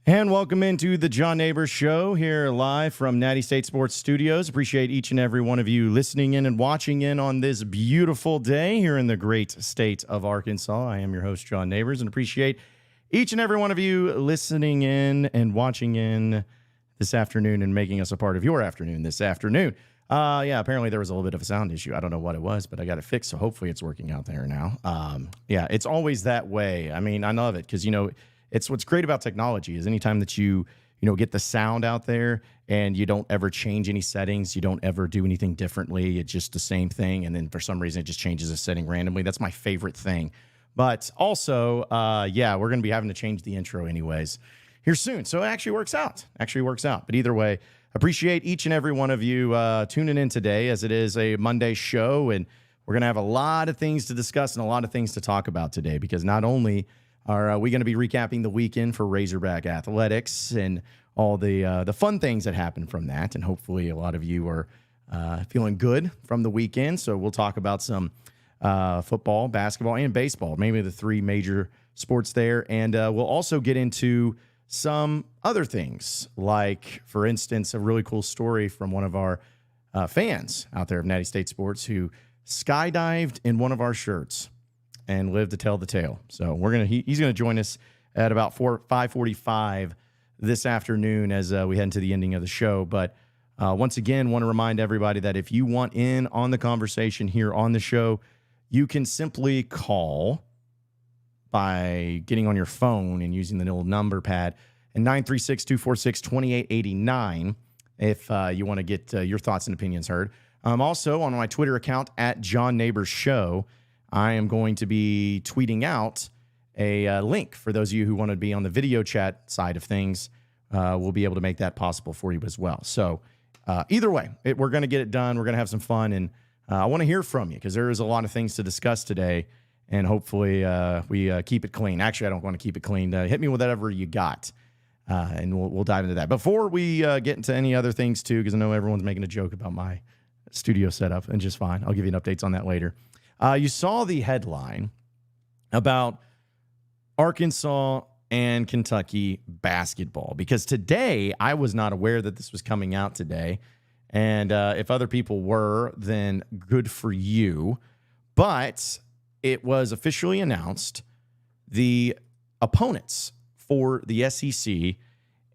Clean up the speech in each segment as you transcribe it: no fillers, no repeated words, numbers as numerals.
And welcome into the John Nabors Show here live from Natty State Sports Studios. Appreciate each and every one of you listening in and watching in on this beautiful day here in the great state of Arkansas. I am your host, John Nabors, and appreciate each and every one of you listening in and watching in this afternoon and making us a part of your afternoon this afternoon. Apparently there was a little bit of a sound issue. I don't know what it was, but I got it fixed, so hopefully it's working out there now. It's always that way. I mean, I love it because, it's what's great about technology is anytime that you get the sound out there and you don't ever change any settings, you don't ever do anything differently. It's just the same thing. And then for some reason, it just changes a setting randomly. That's my favorite thing. But also, we're going to be having to change the intro anyways here soon. So it actually works out. But either way, appreciate each and every one of you tuning in today as it is a Monday show. And we're going to have a lot of things to discuss and a lot of things to talk about today because not only are we going to be recapping the weekend for Razorback athletics and all the fun things that happened from that? And hopefully a lot of you are feeling good from the weekend. So we'll talk about some football, basketball, and baseball, maybe the three major sports there. And we'll also get into some other things, like, for instance, a really cool story from one of our fans out there of Natty State Sports who skydived in one of our shirts and live to tell the tale. So he's gonna join us at about 5:45 this afternoon as we head into the ending of the show. But once again, want to remind everybody that if you want in on the conversation here on the show, you can simply call by getting on your phone and using the little number pad and 936-246-2889 if you want to get your thoughts and opinions heard. Also on my Twitter account at John Nabors Show, I am going to be tweeting out a link for those of you who want to be on the video chat side of things. We'll be able to make that possible for you as well. So either way, we're going to get it done. We're going to have some fun, and I want to hear from you because there is a lot of things to discuss today, and hopefully we keep it clean. Actually, I don't want to keep it clean. Hit me with whatever you got, and we'll dive into that. Before we get into any other things, too, because I know everyone's making a joke about my studio setup, and just fine. I'll give you updates on that later. You saw the headline about Arkansas and Kentucky basketball because today I was not aware that this was coming out today. And if other people were, then good for you. But it was officially announced the opponents for the SEC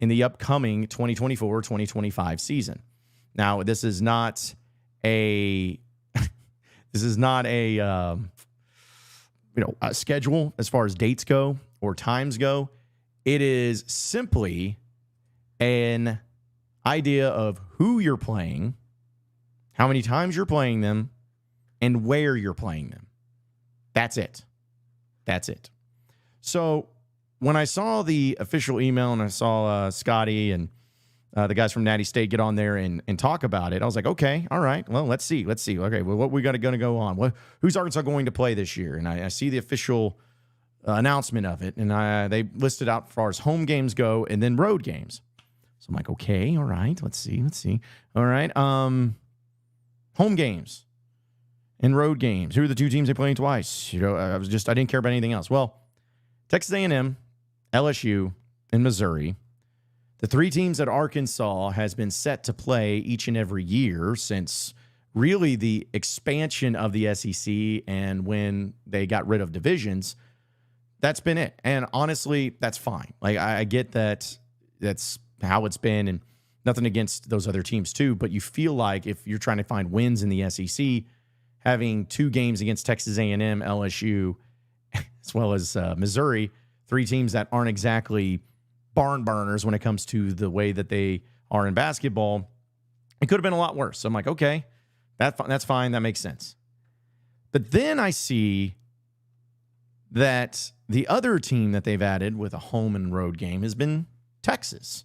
in the upcoming 2024-2025 season. Now, this is not a a schedule as far as dates go or times go. It is simply an idea of who you're playing, how many times you're playing them, and where you're playing them. That's it. So when I saw the official email and I saw Scotty and the guys from Natty State get on there and talk about it, I was like, okay, all right, well, let's see. Okay, well, what we got going to go on? Who's Arkansas going to play this year? And I see the official announcement of it, and they listed out as far as home games go and then road games. So I'm like, okay, all right, let's see. All right, home games and road games. Who are the two teams they playing twice? I didn't care about anything else. Well, Texas A&M, LSU, and Missouri. The three teams that Arkansas has been set to play each and every year since really the expansion of the SEC and when they got rid of divisions, that's been it. And honestly, that's fine. Like, I get that that's how it's been, and nothing against those other teams too, but you feel like if you're trying to find wins in the SEC, having two games against Texas A&M, LSU, as well as Missouri, three teams that aren't exactly barn burners when it comes to the way that they are in basketball, it could have been a lot worse. So I'm like, okay, that's fine. That makes sense. But then I see that the other team that they've added with a home and road game has been Texas.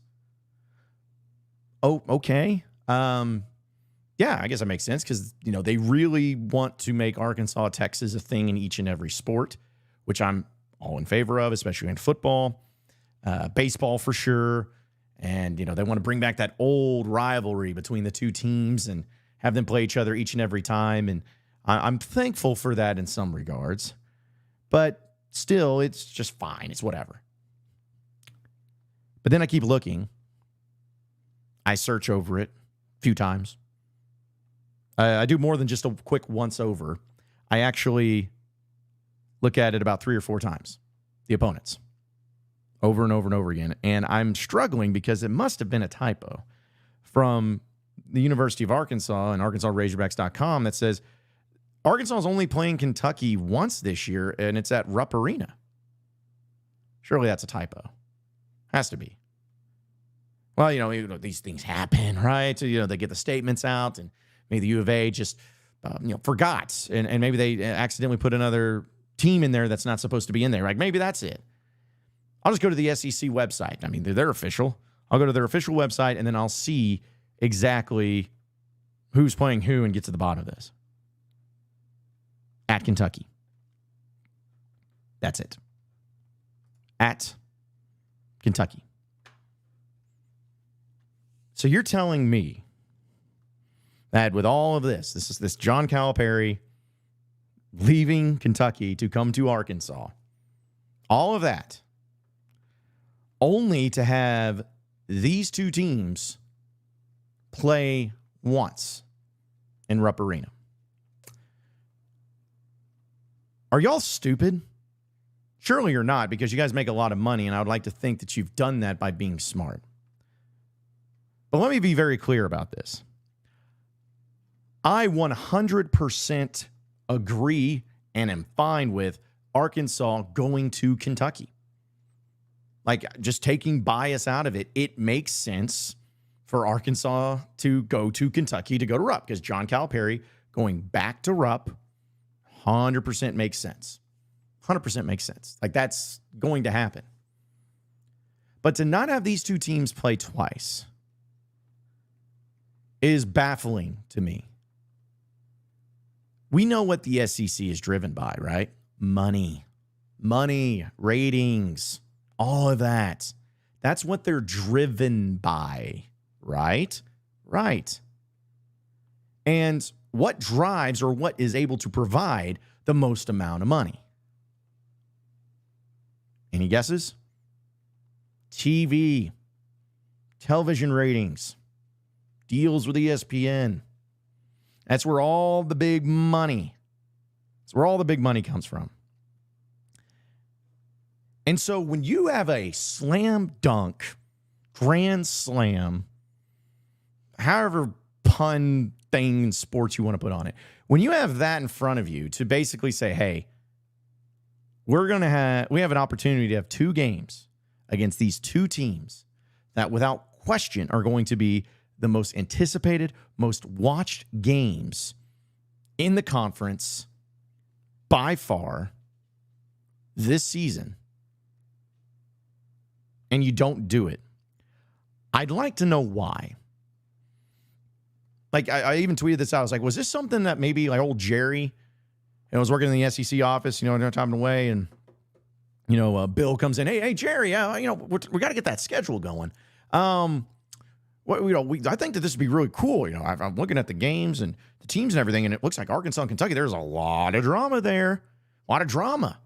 Oh, okay. I guess that makes sense because, they really want to make Arkansas, Texas a thing in each and every sport, which I'm all in favor of, especially in football. Baseball for sure. And, they want to bring back that old rivalry between the two teams and have them play each other each and every time. And I'm thankful for that in some regards. But still, it's just fine. It's whatever. But then I keep looking. I search over it a few times. I do more than just a quick once over. I actually look at it about 3 or 4 times, the opponents, over and over and over again. And I'm struggling because it must have been a typo from the University of Arkansas and ArkansasRazorbacks.com that says Arkansas is only playing Kentucky once this year, and it's at Rupp Arena. Surely that's a typo. Has to be. Well, these things happen, right? So, they get the statements out, and maybe the U of A just, forgot. And maybe they accidentally put another team in there that's not supposed to be in there. Like, maybe that's it. I'll just go to the SEC website. I mean, they're official. I'll go to their official website, and then I'll see exactly who's playing who and get to the bottom of this. At Kentucky. That's it. At Kentucky. So you're telling me that with all of this is this John Calipari leaving Kentucky to come to Arkansas, all of that, only to have these two teams play once in Rupp Arena. Are y'all stupid? Surely you're not, because you guys make a lot of money, and I would like to think that you've done that by being smart. But let me be very clear about this. I 100% agree and am fine with Arkansas going to Kentucky. Like, just taking bias out of it, it makes sense for Arkansas to go to Kentucky to go to Rupp, because John Calipari going back to Rupp 100% makes sense. 100% makes sense. Like, that's going to happen. But to not have these two teams play twice is baffling to me. We know what the SEC is driven by, right? Money, ratings, all of that. That's what they're driven by, right? Right. And what drives, or what is able to provide the most amount of money? Any guesses? TV, television ratings, deals with ESPN. That's where all the big money, comes from. And so when you have a slam dunk, grand slam, however pun thing in sports you want to put on it, when you have that in front of you to basically say, hey, we have an opportunity to have 2 games against these 2 teams that without question are going to be the most anticipated, most watched games in the conference by far this season, and you don't do it. I'd like to know why. Like, I even tweeted this out. I was like, was this something that maybe like old Jerry, was working in the SEC office, time away, and, Bill comes in, hey, Jerry, we got to get that schedule going. I think that this would be really cool. I'm looking at the games and the teams and everything, and it looks like Arkansas and Kentucky, there's a lot of drama there. A lot of drama.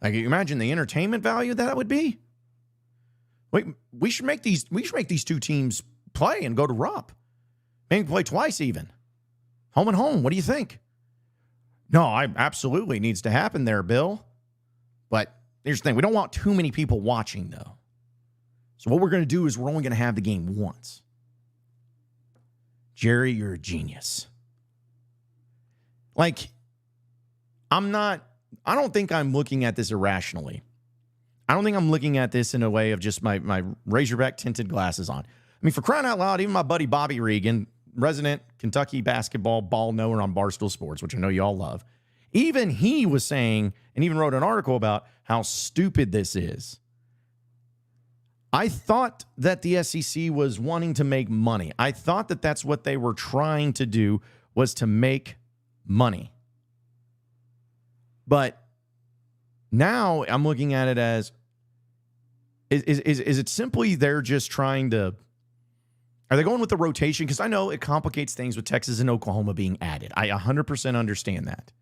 Like, you imagine the entertainment value that would be? Wait, we should make these 2 teams play and go to Rupp. Maybe play twice even. Home and home. What do you think? No, absolutely needs to happen there, Bill. But here's the thing. We don't want too many people watching, though. So what we're going to do is we're only going to have the game once. Jerry, you're a genius. Like, I don't think I'm looking at this irrationally. I don't think I'm looking at this in a way of just my Razorback tinted glasses on. I mean, for crying out loud, even my buddy Bobby Regan, resident Kentucky basketball ball knower on Barstool Sports, which I know you all love, even he was saying, and even wrote an article about how stupid this is. I thought that the SEC was wanting to make money. I thought that that's what they were trying to do, was to make money. But now I'm looking at it as, is it simply they're just trying to, are they going with the rotation? Because I know it complicates things with Texas and Oklahoma being added. I 100% understand that.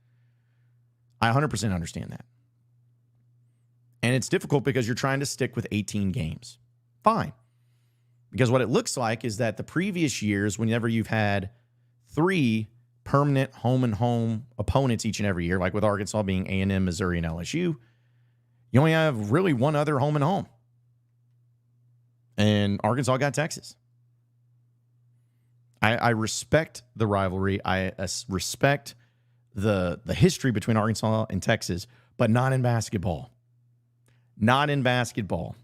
And it's difficult because you're trying to stick with 18 games. fine. Because what it looks like is that the previous years, whenever you've had 3 permanent home and home opponents each and every year, like with Arkansas being A&M, Missouri, and LSU, you only have really one other home and home. And Arkansas got Texas. I respect the rivalry. I respect the history between Arkansas and Texas, but not in basketball. Not in basketball.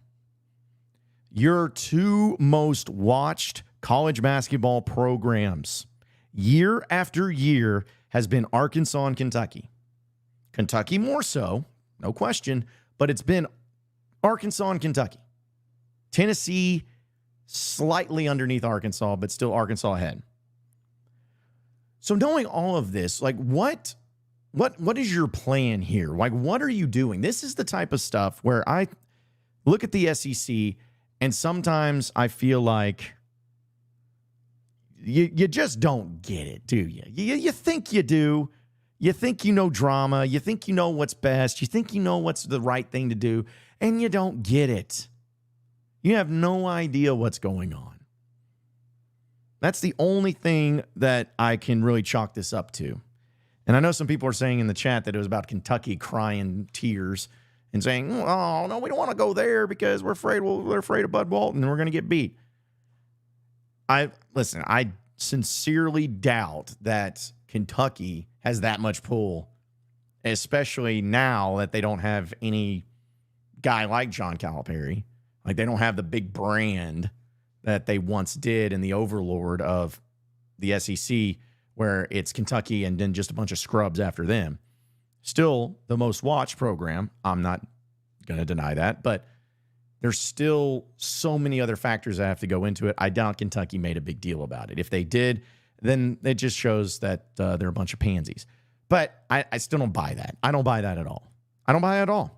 Your 2 most watched college basketball programs year after year has been Arkansas and Kentucky. Kentucky more so, no question, but it's been Arkansas and Kentucky. Tennessee slightly underneath Arkansas, but still Arkansas ahead. So knowing all of this, like what is your plan here? Like, what are you doing? This is the type of stuff where I look at the SEC and sometimes I feel like you just don't get it, do you? You think you do. You think you know drama. You think you know what's best. You think you know what's the right thing to do, and you don't get it. You have no idea what's going on. That's the only thing that I can really chalk this up to. And I know some people are saying in the chat that it was about Kentucky crying tears and saying, oh, no, we don't want to go there because we're afraid of Bud Walton and we're going to get beat. I sincerely doubt that Kentucky has that much pull, especially now that they don't have any guy like John Calipari. Like, they don't have the big brand that they once did in the overlord of the SEC, where it's Kentucky and then just a bunch of scrubs after them. Still the most watched program. I'm not going to deny that, but there's still so many other factors that have to go into it. I doubt Kentucky made a big deal about it. If they did, then it just shows that they're a bunch of pansies. But I still don't buy that. I don't buy that at all. I don't buy it at all.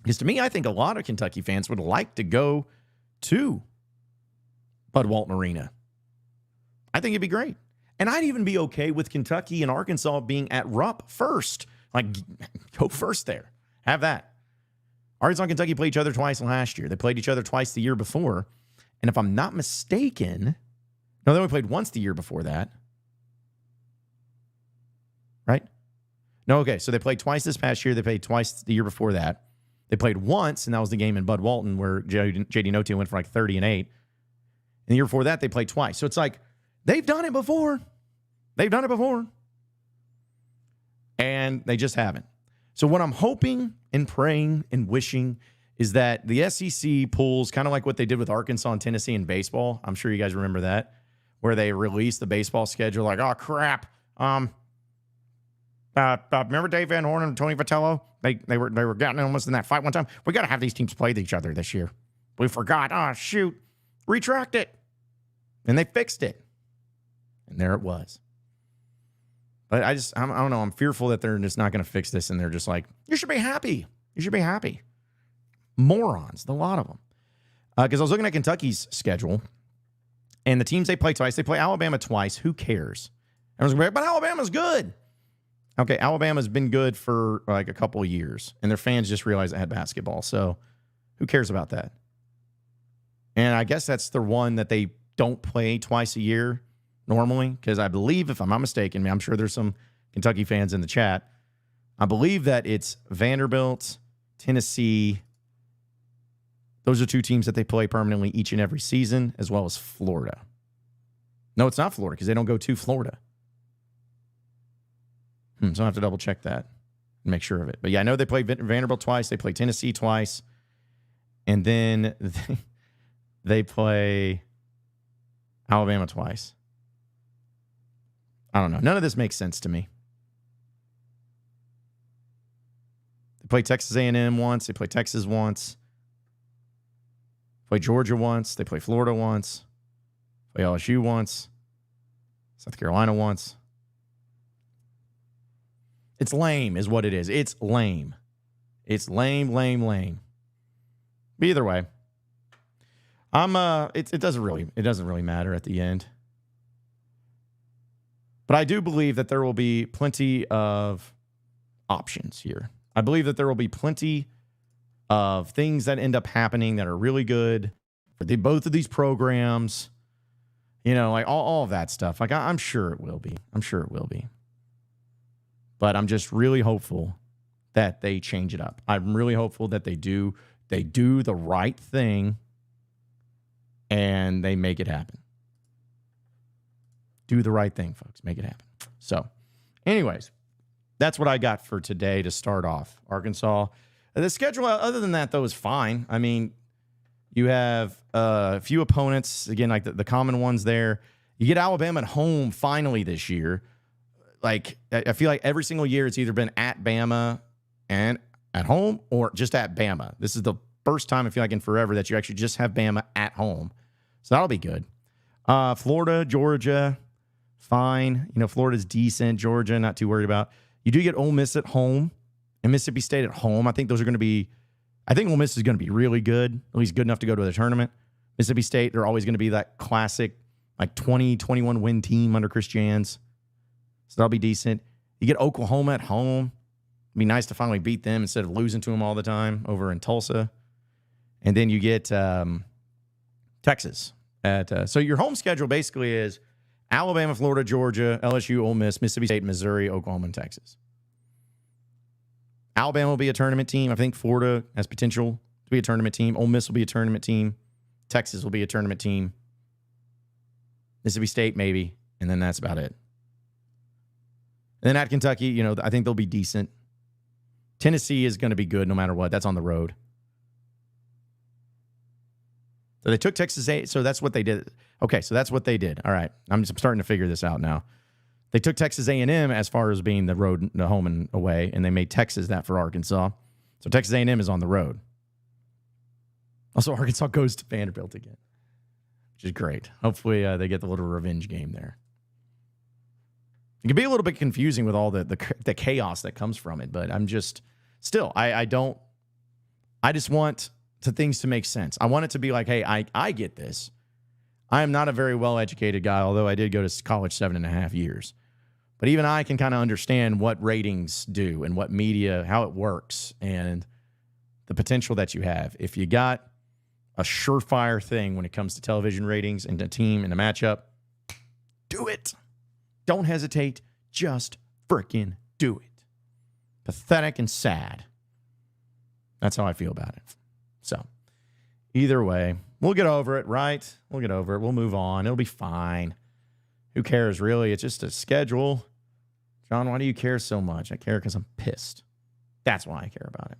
Because to me, I think a lot of Kentucky fans would like to go to Bud Walton Arena. I think it'd be great. And I'd even be okay with Kentucky and Arkansas being at Rupp first. Like, go first there. Have that. Arkansas and Kentucky played each other twice last year. They played each other twice the year before. And if I'm not mistaken, no, they only played once the year before that. Right? No, okay. So they played twice this past year. They played twice the year before that. They played once, and that was the game in Bud Walton where J.D. Note went for like 30-8. And the year before that, they played twice. So it's like, they've done it before. They've done it before. And they just haven't. So what I'm hoping and praying and wishing is that the SEC pulls kind of like what they did with Arkansas and Tennessee in baseball. I'm sure you guys remember that, where they released the baseball schedule like, oh, crap. Remember Dave Van Horn and Tony Vitello? They were getting almost in that fight one time. We got to have these teams play each other this year. We forgot. Oh, shoot. Retract it. And they fixed it. And there it was. But I don't know. I'm fearful that they're just not going to fix this. And they're just like, you should be happy. You should be happy. Morons, a lot of them. Because I was looking at Kentucky's schedule. And the teams they play twice. They play Alabama twice. Who cares? Everyone's like, but Alabama's good. Okay, Alabama's been good for like a couple of years, and their fans just realized it had basketball. So who cares about that? And I guess that's the one that they don't play twice a year normally, because I believe, if I'm not mistaken, I'm sure there's some Kentucky fans in the chat, I believe that it's Vanderbilt, Tennessee. Those are 2 teams that they play permanently each and every season, as well as Florida. No, it's not Florida, because they don't go to Florida. So I have to double check that and make sure of it. But yeah, I know they play Vanderbilt twice. They play Tennessee twice. And then they play Alabama twice. I don't know. None of this makes sense to me. They play Texas A&M once. They play Texas once. Play Georgia once. They play Florida once. Play LSU once. South Carolina once. It's lame is what it is. It's lame. It's lame. But either way, it doesn't really matter at the end. But I do believe that there will be plenty of options here. I believe that there will be plenty of things that end up happening that are really good for both of these programs. Like all of that stuff. Like I'm sure it will be. But I'm just really hopeful that they change it up. I'm really hopeful that they do the right thing and they make it happen. Do the right thing, folks. Make it happen. So, anyways, that's what I got for today to start off. Arkansas. The schedule, other than that, though, is fine. I mean, you have a few opponents, again, like the common ones there. You get Alabama at home finally this year. Like, I feel like every single year it's either been at Bama and at home or just at Bama. This is the first time, I feel like, in forever that you actually just have Bama at home. So that'll be good. Florida, Georgia, fine. Florida's decent. Georgia, not too worried about. You do get Ole Miss at home and Mississippi State at home. I think those are going to be – I think Ole Miss is going to be really good, at least good enough to go to the tournament. Mississippi State, they're always going to be that classic, like 20, 21 win team under Chris Jans. So that'll be decent. You get Oklahoma at home. It'd be nice to finally beat them instead of losing to them all the time over in Tulsa. And then you get Texas. So your home schedule basically is Alabama, Florida, Georgia, LSU, Ole Miss, Mississippi State, Missouri, Oklahoma, and Texas. Alabama will be a tournament team. I think Florida has potential to be a tournament team. Ole Miss will be a tournament team. Texas will be a tournament team. Mississippi State, maybe. And then that's about it. And then at Kentucky, I think they'll be decent. Tennessee is going to be good no matter what. That's on the road. So they took Texas A. So that's what they did. Okay, so that's what they did. All right, I'm starting to figure this out now. They took Texas A&M as far as being the road, the home and away, and they made Texas that for Arkansas. So Texas A&M is on the road. Also, Arkansas goes to Vanderbilt again, which is great. Hopefully, they get the little revenge game there. It can be a little bit confusing with all the chaos that comes from it, but I'm just still I just want things to make sense. I want it to be like, hey, I get this. I am not a very well-educated guy, although I did go to college 7.5 years. But even I can kind of understand what ratings do and what media, how it works, and the potential that you have. If you got a surefire thing when it comes to television ratings and a team and a matchup, do it. Don't hesitate. Just freaking do it. Pathetic and sad. That's how I feel about it. So, either way, we'll get over it, right? We'll get over it. We'll move on. It'll be fine. Who cares, really? It's just a schedule. John, why do you care so much? I care because I'm pissed. That's why I care about it.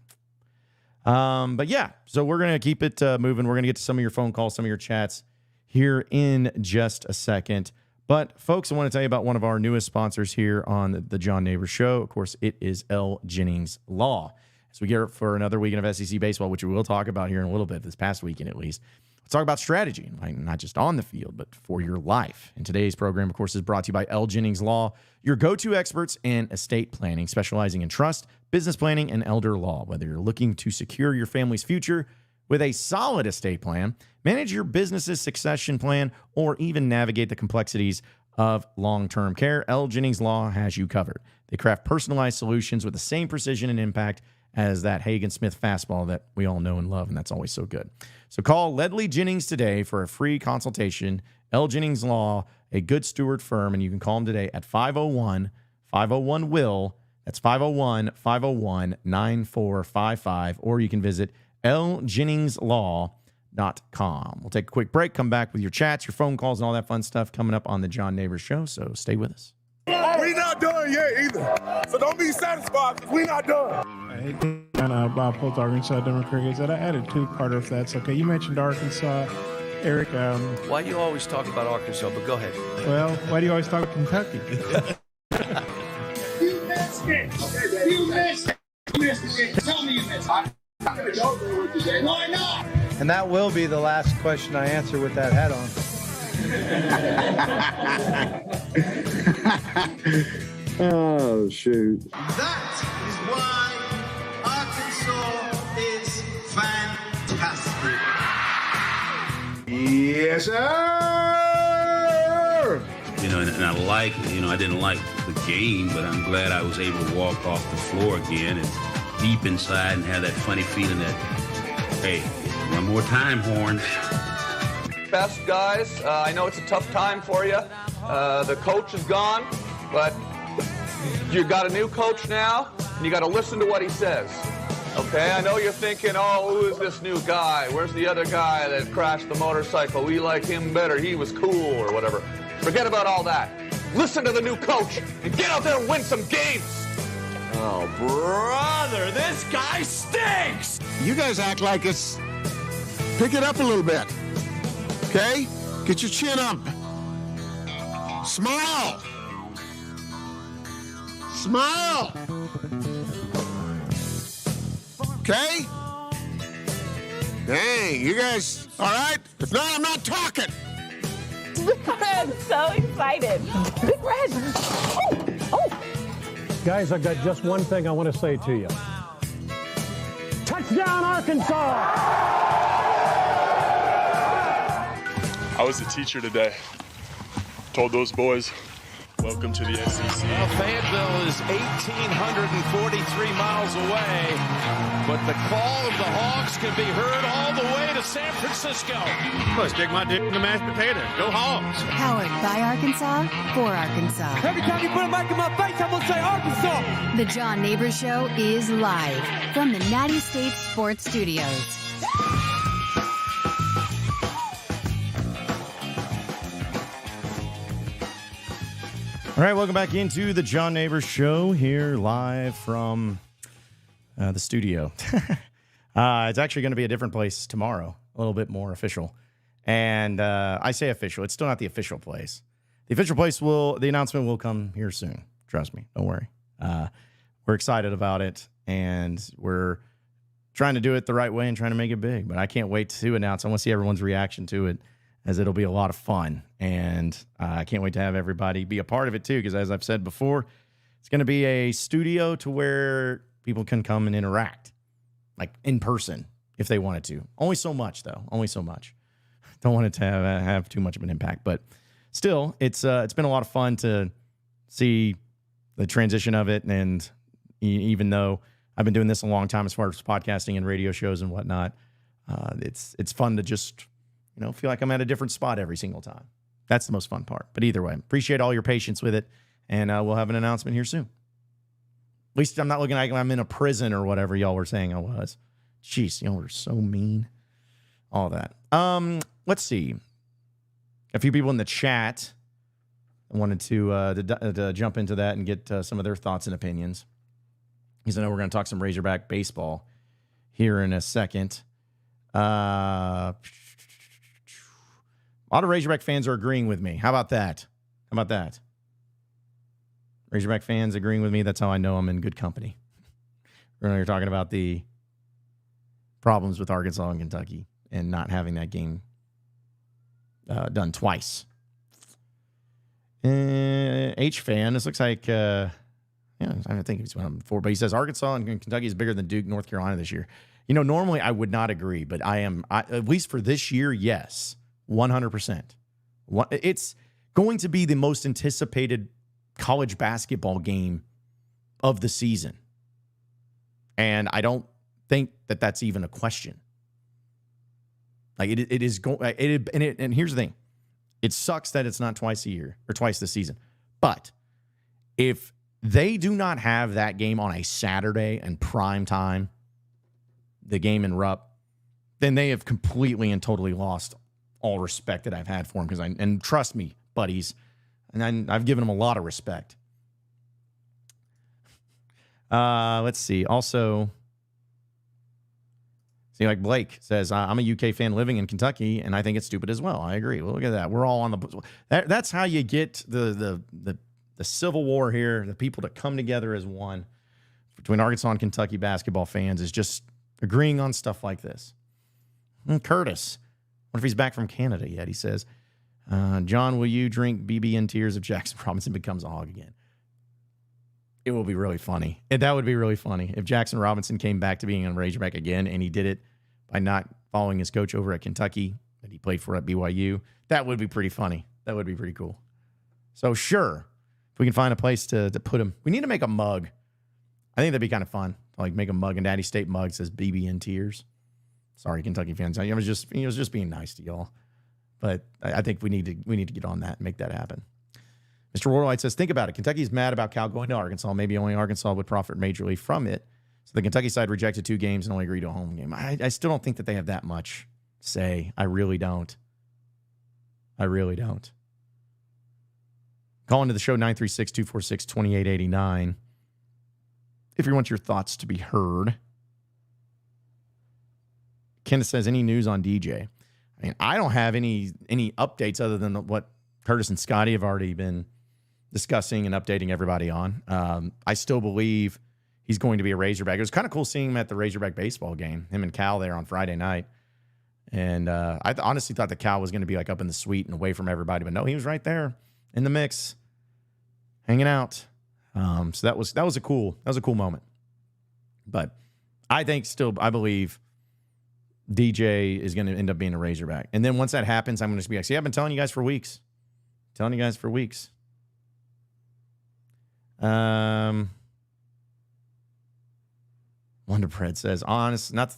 But yeah, so we're going to keep it moving. We're going to get to some of your phone calls, some of your chats here in just a second. But, folks, I want to tell you about one of our newest sponsors here on the John Nabors Show. Of course, it is L Jennings Law. So we get it for another weekend of SEC baseball, which we will talk about here in a little bit, this past weekend at least. Let's talk about strategy, like not just on the field, but for your life. And today's program, of course, is brought to you by L Jennings Law, your go-to experts in estate planning, specializing in trust, business planning, and elder law. Whether you're looking to secure your family's future with a solid estate plan, manage your business's succession plan, or even navigate the complexities of long-term care, L Jennings Law has you covered. They craft personalized solutions with the same precision and impact as that Hagen Smith fastball that we all know and love, and that's always so good. So call Ledly Jennings today for a free consultation. L Jennings Law, a Good Steward Firm, and you can call them today at 501-501-WILL. That's 501-501-9455, or you can visit ljenningslaw.com. We'll take a quick break, come back with your chats, your phone calls, and all that fun stuff coming up on the John Nabors Show, so stay with us. We not done yet either, so don't be satisfied because we not done. And Bob Holt, Arkansas Democrats, that I added two-parter if that's okay. You mentioned Arkansas, Eric. Why do you always talk about Arkansas? But go ahead. Well, why do you always talk about Kentucky? You missed it. You missed it. You missed it. Tell me you missed it. Why not? And that will be the last question I answer with that hat on. Oh, shoot. That is why Arkansas is fantastic. Yes, sir. And I I didn't like the game, but I'm glad I was able to walk off the floor again and deep inside and have that funny feeling that, hey, one more time, Horns. best, guys. I know it's a tough time for you. The coach is gone, but you got a new coach now, and you got to listen to what he says. Okay, I know you're thinking, oh, who is this new guy? Where's the other guy that crashed the motorcycle? We like him better. He was cool or whatever. Forget about all that. Listen to the new coach and get out there and win some games. Oh, brother, this guy stinks. You guys act like it's... Pick it up a little bit. Okay? Get your chin up. Smile. Smile. Okay? Dang, you guys, all right? If not, I'm not talking. Big Red's so excited. Big Red. Oh. Guys, I've got just one thing I want to say to you. Touchdown, Arkansas! I was a teacher today. Told those boys, welcome to the SEC. Well, Fayetteville is 1,843 miles away, but the call of the Hogs can be heard all the way to San Francisco. Well, stick my dick in the mashed potato. Go Hogs. Powered by Arkansas, for Arkansas. Every time you put a mic in my face, I'm going to say Arkansas. The John Nabors Show is live from the Natty State Sports Studios. All right, welcome back into the John Nabors Show here live from the studio. It's actually going to be a different place tomorrow, a little bit more official. And I say official, it's still not the official place. The official place the announcement will come here soon. Trust me, don't worry. We're excited about it, and we're trying to do it the right way and trying to make it big. But I can't wait to announce. I want to see everyone's reaction to it, as it'll be a lot of fun. And I can't wait to have everybody be a part of it too, because as I've said before, it's going to be a studio to where people can come and interact, like in person, if they wanted to. Only so much, though. Only so much. Don't want it to have too much of an impact. But still, it's been a lot of fun to see the transition of it. And even though I've been doing this a long time as far as podcasting and radio shows and whatnot, it's fun to just... feel like I'm at a different spot every single time. That's the most fun part. But either way, appreciate all your patience with it, and we'll have an announcement here soon. At least I'm not looking like I'm in a prison or whatever y'all were saying I was. Jeez, y'all were so mean. All that. Let's see. A few people in the chat. I wanted to jump into that and get some of their thoughts and opinions, because I know we're going to talk some Razorback baseball here in a second. A lot of Razorback fans are agreeing with me. How about that? Razorback fans agreeing with me. That's how I know I'm in good company. You're talking about the problems with Arkansas and Kentucky and not having that game done twice. H fan, this looks like, I don't think he's went on before, but he says Arkansas and Kentucky is bigger than Duke, North Carolina this year. Normally I would not agree, but at least for this year, yes. 100%. It's going to be the most anticipated college basketball game of the season. And I don't think that that's even a question. Like it is going, and here's the thing. It sucks that it's not twice a year or twice this season. But if they do not have that game on a Saturday and prime time, the game in Rupp, then they have completely and totally lost all respect that I've had for him, and trust me, buddies, and I've given him a lot of respect. Let's see. Also, like Blake says, I'm a UK fan living in Kentucky, and I think it's stupid as well. I agree. Well, look at that. We're all on the. That's how you get the civil war here. The people to come together as one between Arkansas and Kentucky basketball fans is just agreeing on stuff like this. And Curtis. What if he's back from Canada yet? He says, John, will you drink BB in tears if Jackson Robinson becomes a Hog again? It will be really funny. That would be really funny. If Jackson Robinson came back to being a Razorback again, and he did it by not following his coach over at Kentucky that he played for at BYU, that would be pretty funny. That would be pretty cool. So sure, if we can find a place to put him. We need to make a mug. I think that'd be kind of fun. Like make a mug, a Natty State mug says BB in tears. Sorry, Kentucky fans. I was just being nice to y'all. But I think we need to get on that and make that happen. Mr. Worldwide says, think about it. Kentucky's mad about Cal going to Arkansas. Maybe only Arkansas would profit majorly from it. So the Kentucky side rejected 2 games and only agreed to a home game. I still don't think that they have that much say. I really don't. Call into the show 936-246-2889 if you want your thoughts to be heard. Kenneth says, any news on DJ? I mean, I don't have any updates other than what Curtis and Scotty have already been discussing and updating everybody on. I still believe he's going to be a Razorback. It was kind of cool seeing him at the Razorback baseball game, him and Cal there on Friday night. And I honestly thought that Cal was going to be like up in the suite and away from everybody, but no, he was right there in the mix, hanging out. So that was a cool moment. But I believe DJ is going to end up being a Razorback. And then once that happens, I'm going to be like, see, I've been telling you guys for weeks. Wonder Bread says, honest, not to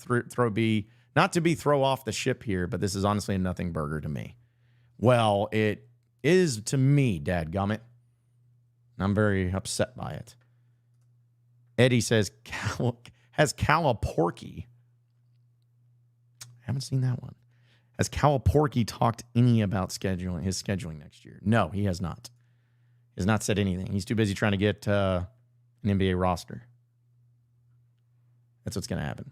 throw off the ship here, but this is honestly a nothing burger to me. Well, it is to me, dadgummit. I'm very upset by it. Eddie says, has Cal a Porky? I haven't seen that one. Has Cal Porky talked any about his scheduling next year? No, he has not. He has not said anything. He's too busy trying to get an NBA roster. That's what's going to happen.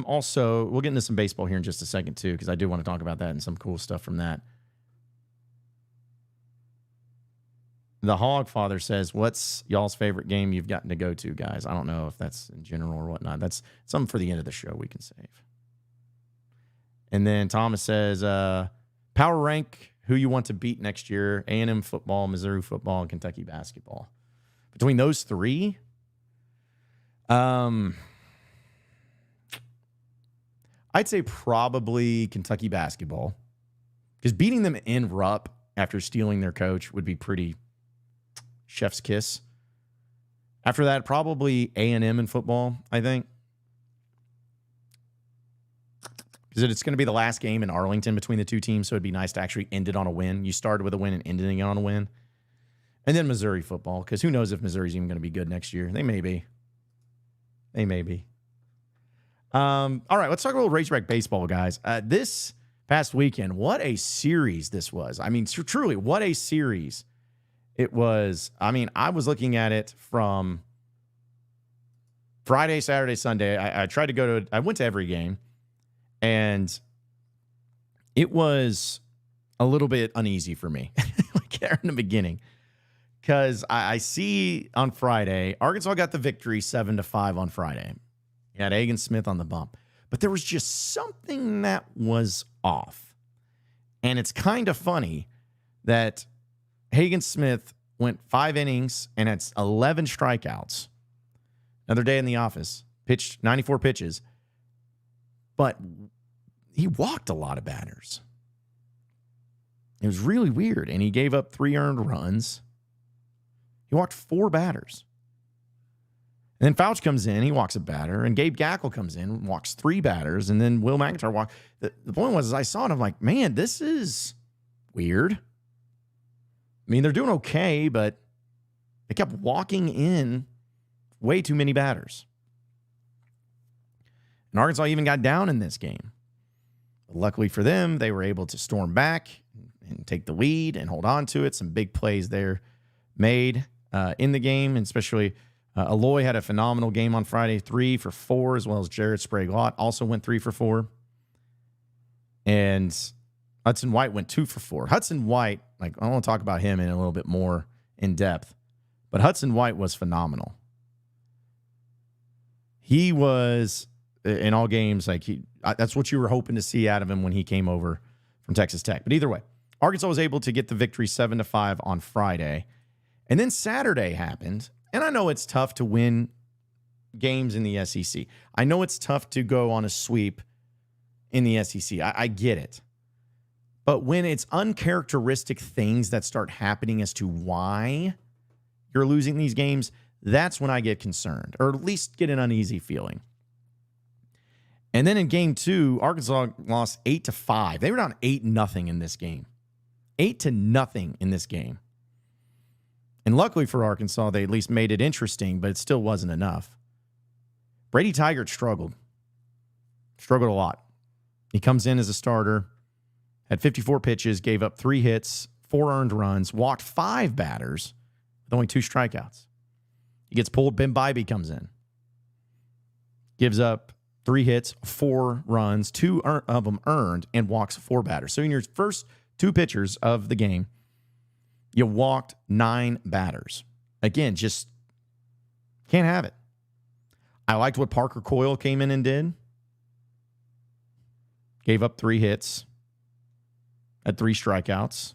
Also, we'll get into some baseball here in just a second, too, because I do want to talk about that and some cool stuff from that. The Hog Father says, what's y'all's favorite game you've gotten to go to, guys? I don't know if that's in general or whatnot. That's something for the end of the show we can save. And then Thomas says, power rank who you want to beat next year, A&M football, Missouri football, and Kentucky basketball. Between those three, I'd say probably Kentucky basketball, because beating them in Rupp after stealing their coach would be pretty chef's kiss. After that, probably A&M in football, I think. Because it's going to be the last game in Arlington between the two teams, so it'd be nice to actually end it on a win. You started with a win and ended it on a win. And then Missouri football, because who knows if Missouri's even going to be good next year. They may be. All right, let's talk about Razorback baseball, guys. This past weekend, what a series this was. I mean, truly, what a series it was. I mean, I was looking at it from Friday, Saturday, Sunday. I tried to go to, I went to every game, and it was a little bit uneasy for me like there in the beginning, because I see on Friday, Arkansas got the victory 7-5 on Friday. You had Hagen Smith on the bump. But there was just something that was off. And it's kind of funny that Hagen Smith went 5 innings and had 11 strikeouts. Another day in the office. Pitched 94 pitches. But he walked a lot of batters. It was really weird. And he gave up 3 earned runs. He walked 4 batters. And then Fouch comes in, he walks a batter, and Gabe Gackle comes in, walks 3 batters, and then Will McIntyre walked. The point was, I saw it, I'm like, man, this is weird. I mean, they're doing okay, but they kept walking in way too many batters. And Arkansas even got down in this game. But luckily for them, they were able to storm back and take the lead and hold on to it. Some big plays there made in the game, and especially Aloy had a phenomenal game on Friday, 3 for 4, as well as Jared Sprague-Lott also went 3 for 4. And Hudson White went 2 for 4. Hudson White, like, I want to talk about him in a little bit more in depth, but Hudson White was phenomenal. He was, in all games, like, that's what you were hoping to see out of him when he came over from Texas Tech. But either way, Arkansas was able to get the victory 7-5 on Friday. And then Saturday happened. And I know it's tough to win games in the SEC. I know it's tough to go on a sweep in the SEC. I get it. But when it's uncharacteristic things that start happening as to why you're losing these games, that's when I get concerned, or at least get an uneasy feeling. And then in game 2, Arkansas lost 8-5. They were down 8-0 in this game. 8-0 in this game. And luckily for Arkansas, they at least made it interesting, but it still wasn't enough. Brady Tygart struggled. Struggled a lot. He comes in as a starter, had 54 pitches, gave up 3 hits, 4 earned runs, walked 5 batters with only 2 strikeouts. He gets pulled. Ben Bybee comes in. Gives up 3 hits, 4 runs, 2 of them earned, and walks 4 batters. So in your first 2 pitchers of the game, you walked 9 batters. Again, just can't have it. I liked what Parker Coyle came in and did. Gave up 3 hits. Had 3 strikeouts.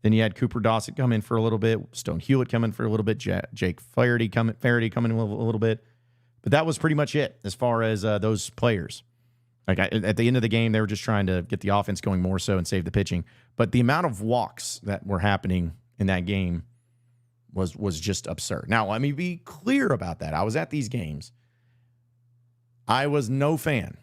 Then you had Cooper Dossett come in for a little bit. Stone Hewlett come in for a little bit. Jake Flaherty come in a little bit. But that was pretty much it as far as those players. Like at the end of the game, they were just trying to get the offense going more so and save the pitching. But the amount of walks that were happening in that game was just absurd. Now, let me be clear about that. I was at these games. I was no fan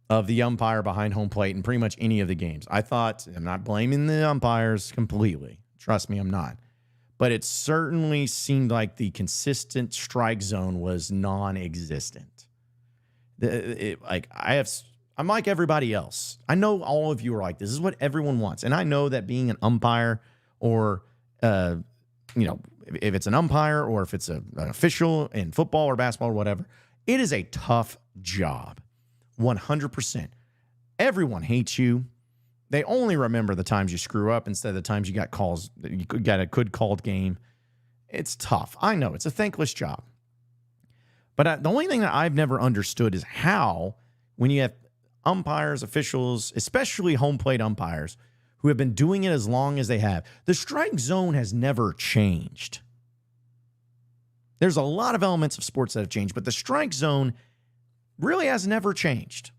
of the umpire behind home plate in pretty much any of the games. I thought, I'm not blaming the umpires completely. Trust me, I'm not. But it certainly seemed like the consistent strike zone was non-existent. I'm like everybody else. I know all of you are like, this is what everyone wants. And I know that being an umpire or, if it's an umpire or if it's an official in football or basketball or whatever, it is a tough job. 100%. Everyone hates you. They only remember the times you screw up instead of the times you got calls. You got a good called game. It's tough. I know it's a thankless job. But the only thing that I've never understood is how, when you have umpires, officials, especially home plate umpires, who have been doing it as long as they have, the strike zone has never changed. There's a lot of elements of sports that have changed, but the strike zone really has never changed.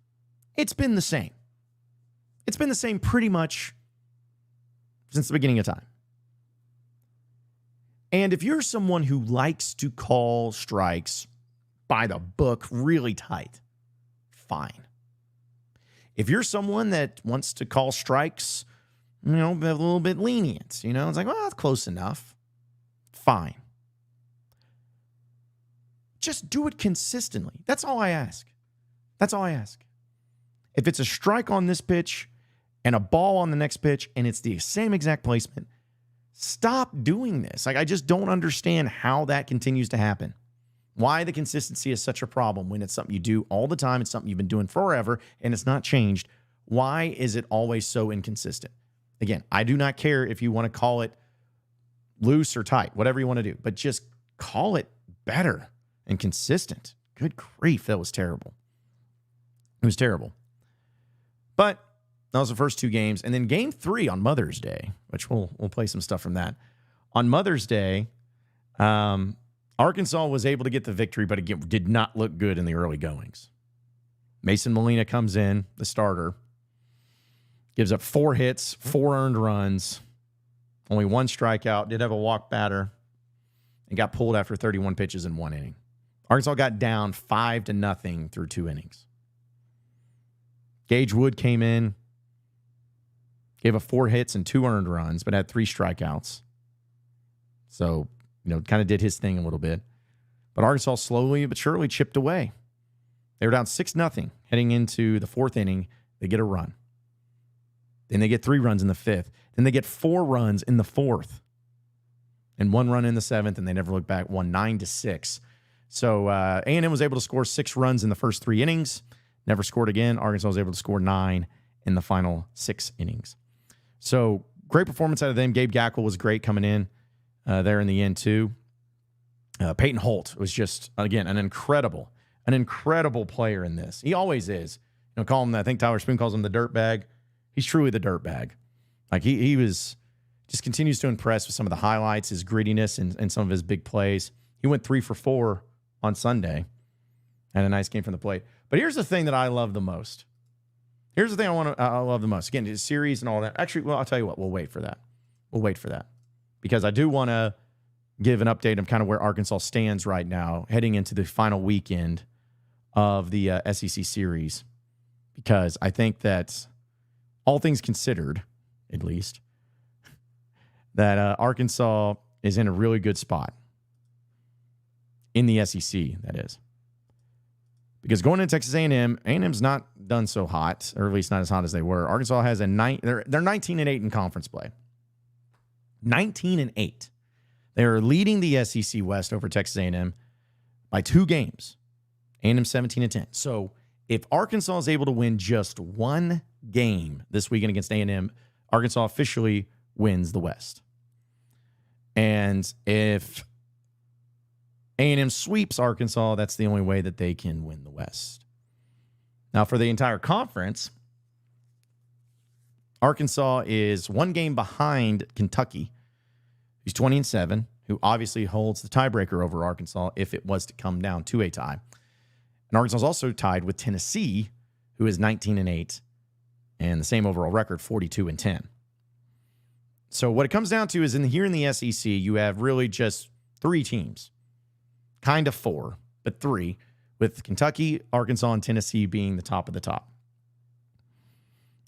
It's been the same. It's been the same pretty much since the beginning of time. And if you're someone who likes to call strikes by the book really tight, fine. If you're someone that wants to call strikes, a little bit lenient, it's like, well, that's close enough, fine. Just do it consistently. That's all I ask. That's all I ask. If it's a strike on this pitch and a ball on the next pitch and it's the same exact placement, stop doing this. I just don't understand how that continues to happen. Why the consistency is such a problem when it's something you do all the time. It's something you've been doing forever and it's not changed. Why is it always so inconsistent? Again, I do not care if you want to call it loose or tight, whatever you want to do, but just call it better and consistent. Good grief, that was terrible. It was terrible. But that was the first 2 games. And then game 3 on Mother's Day, which we'll play some stuff from that. On Mother's Day, Arkansas was able to get the victory, but again, did not look good in the early goings. Mason Molina comes in, the starter, gives up 4 hits, 4 earned runs, only 1 strikeout, did have a walk batter, and got pulled after 31 pitches in 1 inning. Arkansas got down 5-0 through 2 innings. Gage Wood came in, gave up 4 hits and 2 earned runs, but had 3 strikeouts. So, kind of did his thing a little bit. But Arkansas slowly but surely chipped away. They were down 6-0 heading into the 4th inning. They get a run. Then they get 3 runs in the 5th. Then they get 4 runs in the 4th. And 1 run in the 7th, and they never looked back, won 9-6. So A&M was able to score 6 runs in the first 3 innings. Never scored again. Arkansas was able to score 9 in the final 6 innings. So great performance out of them. Gabe Gackle was great coming in there in the end too. Peyton Holt was just, again, an incredible player in this. He always is. Call him, I think Tyler Spoon calls him the dirt bag. He's truly the dirt bag. Like he was, just continues to impress with some of the highlights, his grittiness, and some of his big plays. He went 3 for 4 on Sunday. Had a nice game from the plate. But here's the thing that I love the most. Here's the thing I love the most. Again, the series and all that. Actually, well, I'll tell you what. We'll wait for that. Because I do want to give an update of kind of where Arkansas stands right now, heading into the final weekend of the SEC series, because I think that all things considered, at least, that Arkansas is in a really good spot in the SEC, that is. Because going into Texas A&M's not done so hot, or at least not as hot as they were. Arkansas has they're 19-8 in conference play. 19-8. They're leading the SEC West over Texas A&M by 2 games. A&M 17-10. So if Arkansas is able to win just 1 game this weekend against A&M, Arkansas officially wins the West. And if A&M sweeps Arkansas, that's the only way that they can win the West. Now, for the entire conference, Arkansas is 1 game behind Kentucky, who's 20-7, who obviously holds the tiebreaker over Arkansas if it was to come down to a tie. And Arkansas is also tied with Tennessee, who is 19-8, and the same overall record, 42-10. So what it comes down to is here in the SEC, you have really just 3 teams. Kind of 4, but 3, with Kentucky, Arkansas, and Tennessee being the top of the top.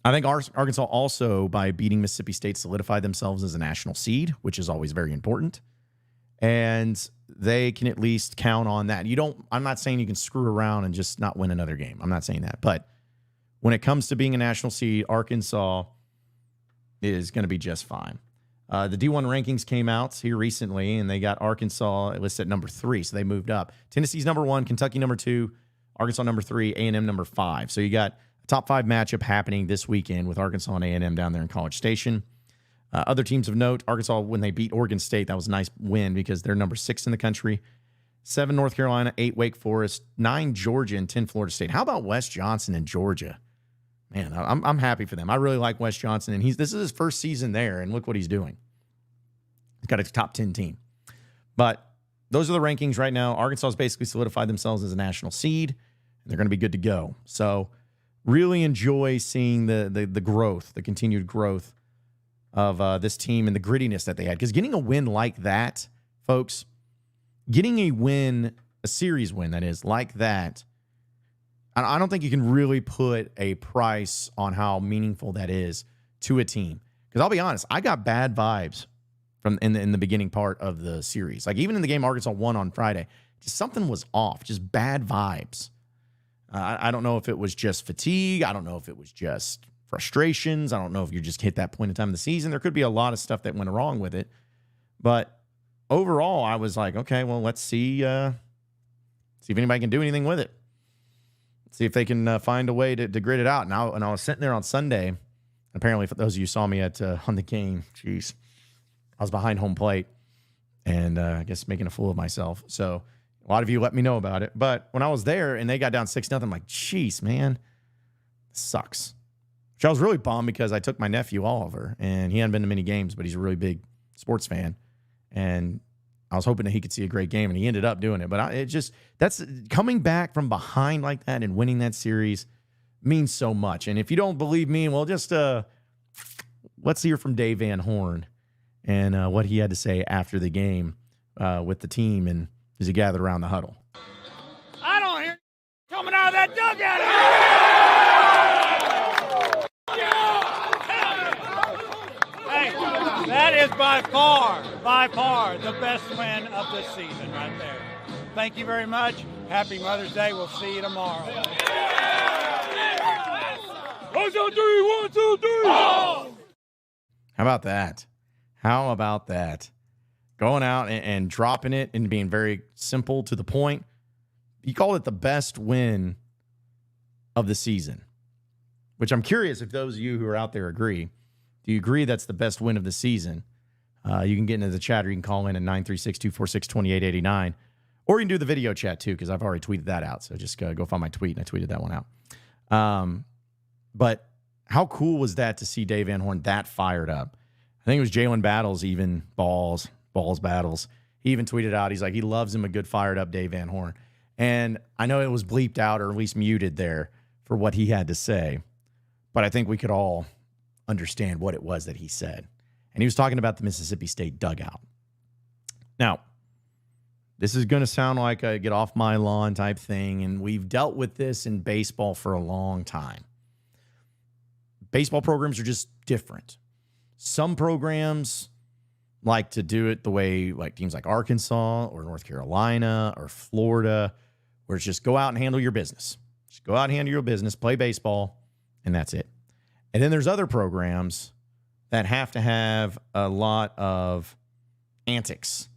I think Arkansas also, by beating Mississippi State, solidified themselves as a national seed, which is always very important. And they can at least count on that. I'm not saying you can screw around and just not win another game. I'm not saying that. But when it comes to being a national seed, Arkansas is going to be just fine. The D1 rankings came out here recently, and they got Arkansas listed at number 3, so they moved up. Tennessee's number 1, Kentucky number 2, Arkansas number 3, A&M number 5. So you got a top 5 matchup happening this weekend with Arkansas and A&M down there in College Station. Other teams of note, Arkansas, when they beat Oregon State, that was a nice win because they're number 6 in the country. 7 North Carolina, 8 Wake Forest, 9 Georgia, and 10 Florida State. How about Wes Johnson in Georgia? Man, I'm happy for them. I really like Wes Johnson, and this is his first season there, and look what he's doing. He's got a top 10 team. But those are the rankings right now. Arkansas has basically solidified themselves as a national seed, and they're going to be good to go. So really enjoy seeing the growth, the continued growth of this team and the grittiness that they had. Because getting a win like that, folks, getting a win, a series win, that is, like that, I don't think you can really put a price on how meaningful that is to a team. Because I'll be honest, I got bad vibes from in the beginning part of the series. Like even in the game Arkansas won on Friday, just something was off, just bad vibes. I don't know if it was just fatigue. I don't know if it was just frustrations. I don't know if you just hit that point in time in the season. There could be a lot of stuff that went wrong with it. But overall, I was like, okay, well, let's see if anybody can do anything with it. See if they can find a way to grit it out. And I was sitting there on Sunday. Apparently, for those of you who saw me on the game, geez, I was behind home plate and I guess making a fool of myself. So a lot of you let me know about it. But when I was there and they got down 6-0, I'm like, jeez, man, this sucks. Which I was really bummed because I took my nephew Oliver, and he hadn't been to many games, but he's a really big sports fan. And I was hoping that he could see a great game, and he ended up doing it. But that's coming back from behind like that and winning that series means so much. And if you don't believe me, well, just let's hear from Dave Van Horn and what he had to say after the game with the team and as he gathered around the huddle. I don't hear coming out of that dugout. Hey, that is by far the best win of this season right there. Thank you very much. Happy Mother's Day. We'll see you tomorrow. 1, 2, 3, 1, 2, 3. How about that? How about that? Going out and dropping it and being very simple to the point. You call it the best win of the season, which I'm curious if those of you who are out there agree. Do you agree that's the best win of the season? You can get into the chat or you can call in at 936-246-2889. Or you can do the video chat too, because I've already tweeted that out. So just go find my tweet, and I tweeted that one out. But how cool was that to see Dave Van Horn that fired up? I think it was Jalen Battles, even Balls Battles. He even tweeted out, he's like, he loves him a good fired up Dave Van Horn. And I know it was bleeped out or at least muted there for what he had to say. But I think we could all understand what it was that he said. And he was talking about the Mississippi State dugout. Now, This is going to sound like a get off my lawn type thing, and we've dealt with this in baseball for a long time. Baseball programs are just different. Some programs like to do it the way like teams like Arkansas or North Carolina or Florida, where it's just go out and handle your business. Just go out and handle your business, play baseball, and that's it. And then there's other programs that have to have a lot of antics,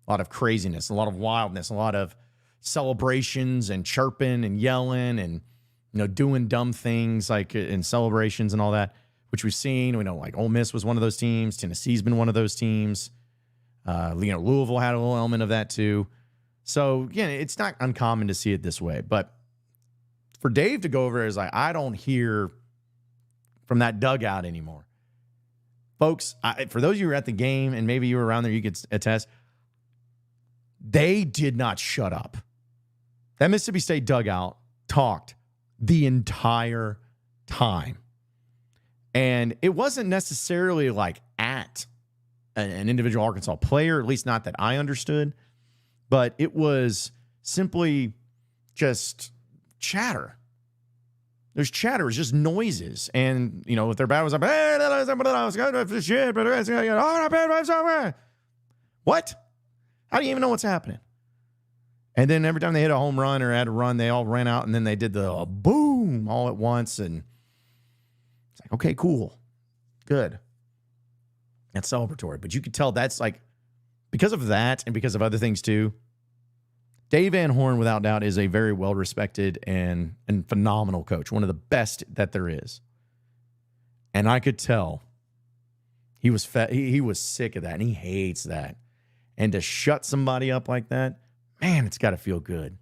a lot of craziness, a lot of wildness, a lot of celebrations and chirping and yelling and, doing dumb things like in celebrations and all that, which we've seen. We know like Ole Miss was one of those teams. Tennessee's been one of those teams. Louisville had a little element of that too. So, again, it's not uncommon to see it this way. But for Dave to go over is like, I don't hear from that dugout anymore. Folks, for those of you who were at the game and maybe you were around there, you could attest, they did not shut up. That Mississippi State dugout talked the entire time. And it wasn't necessarily like at an individual Arkansas player, at least not that I understood, but it was simply just chatter. There's chatter. It's just noises. And, if their bat was like, what? How do you even know what's happening? And then every time they hit a home run or had a run, they all ran out and then they did the boom all at once. And it's like, okay, cool. Good. That's celebratory. But you could tell that's like, because of that and because of other things too, Dave Van Horn, without doubt, is a very well-respected and phenomenal coach, one of the best that there is. And I could tell he was he was sick of that, and he hates that. And to shut somebody up like that, man, it's got to feel good.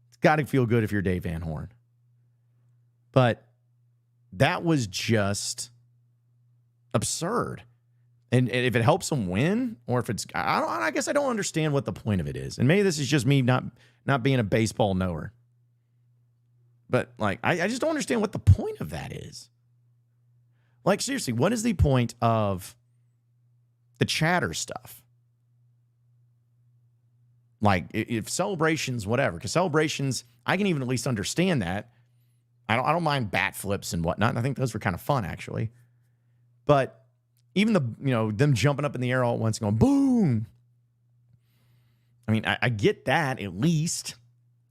It's got to feel good if you're Dave Van Horn. But that was just absurd. And if it helps them win, or if it's, I guess I don't understand what the point of it is. And maybe this is just me not being a baseball knower. But like, I just don't understand what the point of that is. Like, seriously, what is the point of the chatter stuff? Like, if celebrations, whatever, because celebrations, I can even at least understand that. I don't mind bat flips and whatnot. And I think those were kind of fun, actually. But even them jumping up in the air all at once and going, boom. I mean, I get that at least.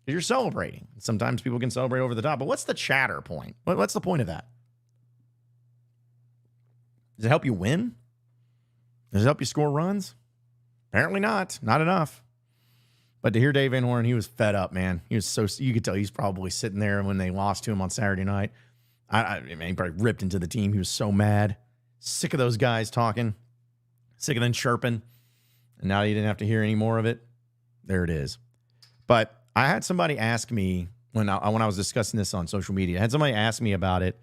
Because you're celebrating. Sometimes people can celebrate over the top. But what's the chatter point? What's the point of that? Does it help you win? Does it help you score runs? Apparently not. Not enough. But to hear Dave Van Horn, he was fed up, man. He was you could tell he's probably sitting there when they lost to him on Saturday night. I mean, he probably ripped into the team. He was so mad. Sick of those guys talking. Sick of them chirping. And now you didn't have to hear any more of it. There it is. But I had somebody ask me when I was discussing this on social media, I had somebody ask me about it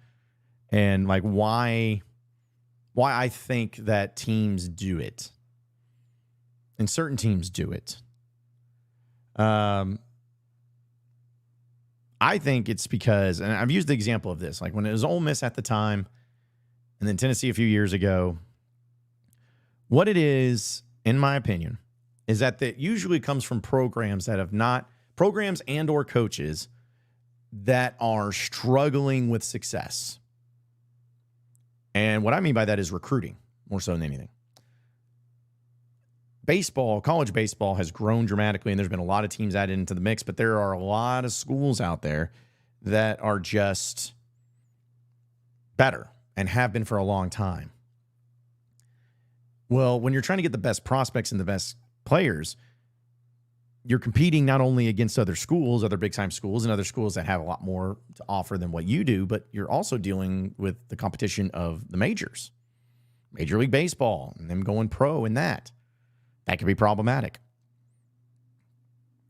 and like why I think that teams do it. And certain teams do it. I think it's because, and I've used the example of this, like when it was Ole Miss at the time, and then Tennessee a few years ago, what it is, in my opinion, is that usually comes from programs that have not, programs and or coaches that are struggling with success. And what I mean by that is recruiting, more so than anything. Baseball, college baseball has grown dramatically, and there's been a lot of teams added into the mix, but there are a lot of schools out there that are just better and have been for a long time. Well, when you're trying to get the best prospects and the best players, you're competing not only against other schools, other big-time schools, and other schools that have a lot more to offer than what you do, but you're also dealing with the competition of the majors, Major League Baseball, and them going pro in that. That could be problematic.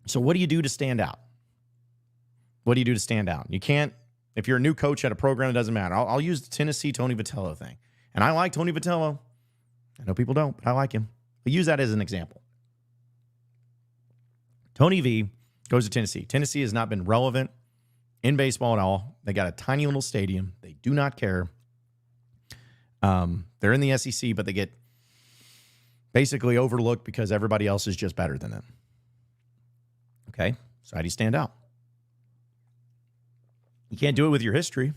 So what do you do to stand out? What do you do to stand out? You can't, if you're a new coach at a program, it doesn't matter. I'll use the Tennessee Tony Vitello thing. And I like Tony Vitello. I know people don't, but I like him. I use that as an example. Tony V goes to Tennessee. Tennessee has not been relevant in baseball at all. They got a tiny little stadium. They do not care. They're in the SEC, but they get basically overlooked because everybody else is just better than them. Okay, so how do you stand out? You can't do it with your history.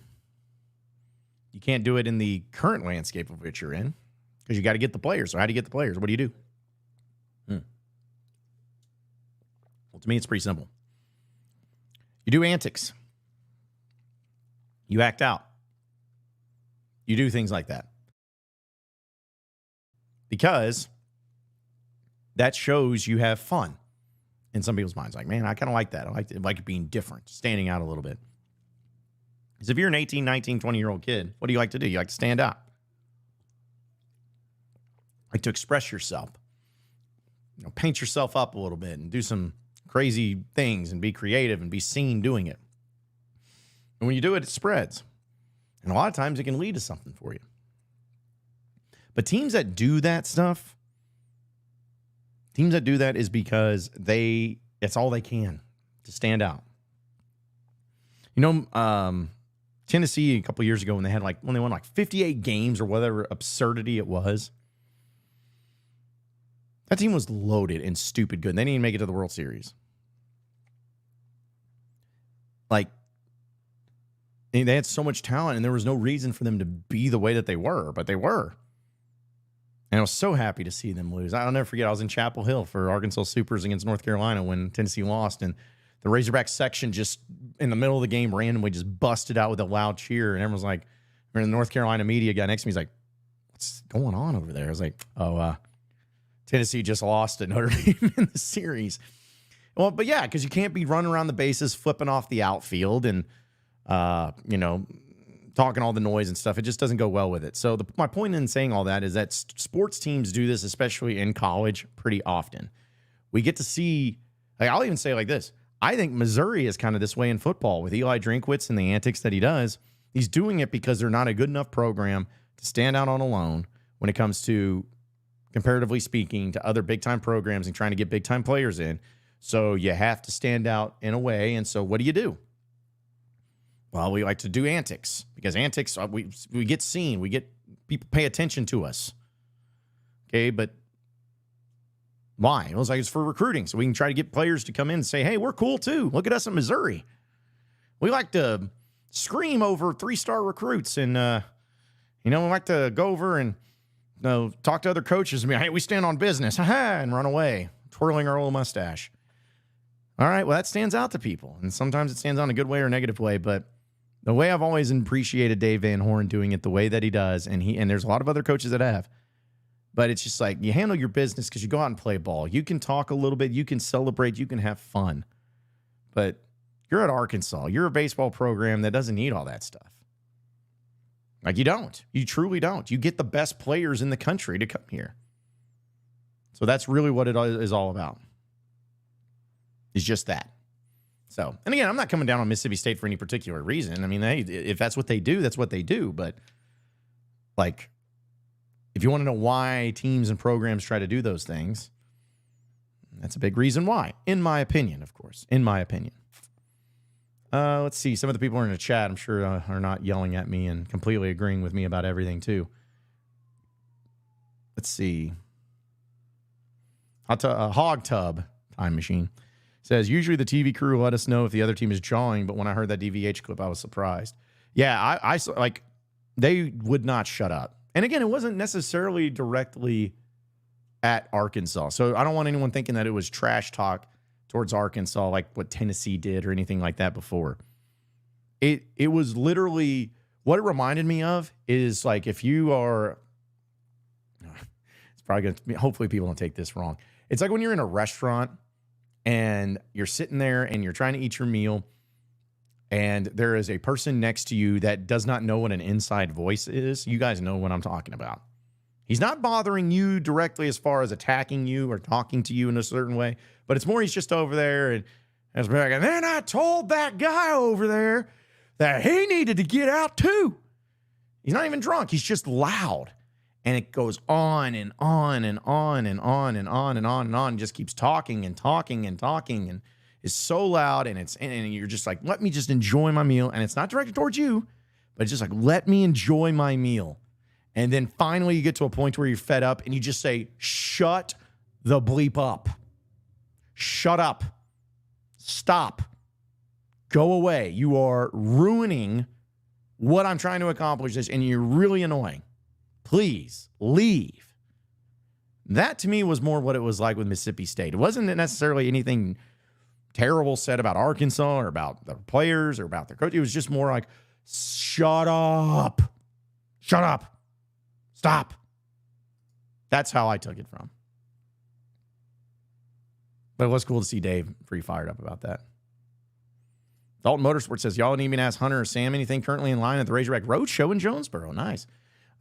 You can't do it in the current landscape of which you're in because you got to get the players. So how do you get the players? What do you do? Well, to me, it's pretty simple. You do antics. You act out. You do things like that. Because that shows you have fun in some people's minds. Like, man, I kind of like that. I like it being different, standing out a little bit. Because if you're an 18, 19, 20-year-old kid, what do you like to do? You like to stand out. Like to express yourself. You know, paint yourself up a little bit and do some crazy things and be creative and be seen doing it. And when you do it, it spreads. And a lot of times it can lead to something for you. But teams that do that stuff, teams that do that is because it's all they can to stand out. You know, Tennessee a couple years ago when they won 58 games or whatever absurdity it was, that team was loaded and stupid good. They didn't even make it to the World Series. Like, they had so much talent and there was no reason for them to be the way that they were, but they were. And I was so happy to see them lose. I'll never forget, I was in Chapel Hill for Arkansas Supers against North Carolina when Tennessee lost, and the Razorback section just in the middle of the game randomly just busted out with a loud cheer, and everyone's like, the North Carolina media guy next to me is like, what's going on over there? I was like, Tennessee just lost to Notre Dame in the series. Well, but yeah, because you can't be running around the bases, flipping off the outfield and, talking all the noise and stuff. It just doesn't go well with it. So my point in saying all that is that sports teams do this, especially in college, pretty often. We get to see, I'll even say it like this. I think Missouri is kind of this way in football with Eli Drinkwitz and the antics that he does. He's doing it because they're not a good enough program to stand out on a loan when it comes to, comparatively speaking, to other big-time programs and trying to get big-time players in. So you have to stand out in a way. And so what do? Well, we like to do antics because antics, we get seen. We get people pay attention to us. Okay, but why? It was like it's for recruiting. So we can try to get players to come in and say, hey, we're cool too. Look at us in Missouri. We like to scream over 3-star recruits. And, we like to go over and talk to other coaches and be, hey, we stand on business. And run away, twirling our little mustache. All right, well, that stands out to people. And sometimes it stands out in a good way or a negative way. But the way I've always appreciated Dave Van Horn doing it the way that he does, and there's a lot of other coaches that have, but it's just like you handle your business because you go out and play ball. You can talk a little bit. You can celebrate. You can have fun. But you're at Arkansas. You're a baseball program that doesn't need all that stuff. Like you don't. You truly don't. You get the best players in the country to come here. So that's really what it is all about. It's just that. So, and again, I'm not coming down on Mississippi State for any particular reason. I mean, if that's what they do, that's what they do. But, if you want to know why teams and programs try to do those things, that's a big reason why, in my opinion, of course. In my opinion. Let's see. Some of the people who are in the chat, I'm sure, are not yelling at me and completely agreeing with me about everything, too. Let's see. Hog Tub Time Machine says, usually the TV crew let us know if the other team is jawing, but when I heard that DVH clip, I was surprised. Yeah, I they would not shut up. And again, it wasn't necessarily directly at Arkansas. So I don't want anyone thinking that it was trash talk towards Arkansas like what Tennessee did or anything like that before. It was literally, what it reminded me of is like if you are, it's probably going to, hopefully people don't take this wrong. It's like when you're in a restaurant and you're sitting there and you're trying to eat your meal and there is a person next to you that does not know what an inside voice is. You guys know what I'm talking about. He's not bothering you directly as far as attacking you or talking to you in a certain way, but it's more he's just over there and then I told that guy over there that he needed to get out too. He's not even drunk. He's just loud. And it goes on and on and on and on and on and on and on. And just keeps talking and talking and talking and is so loud. And you're just like, let me just enjoy my meal. And it's not directed towards you, but it's just like, let me enjoy my meal. And then finally you get to a point where you're fed up and you just say, shut the bleep up. Shut up. Stop. Go away. You are ruining what I'm trying to accomplish, and you're really annoying. Please leave. That to me was more what it was like with Mississippi State. It wasn't necessarily anything terrible said about Arkansas or about the players or about their coach. It was just more like, shut up. Shut up. Stop. That's how I took it from. But it was cool to see Dave pretty fired up about that. Dalton Motorsport says, y'all didn't even ask Hunter or Sam anything currently in line at the Razorback Road Show in Jonesboro. Nice.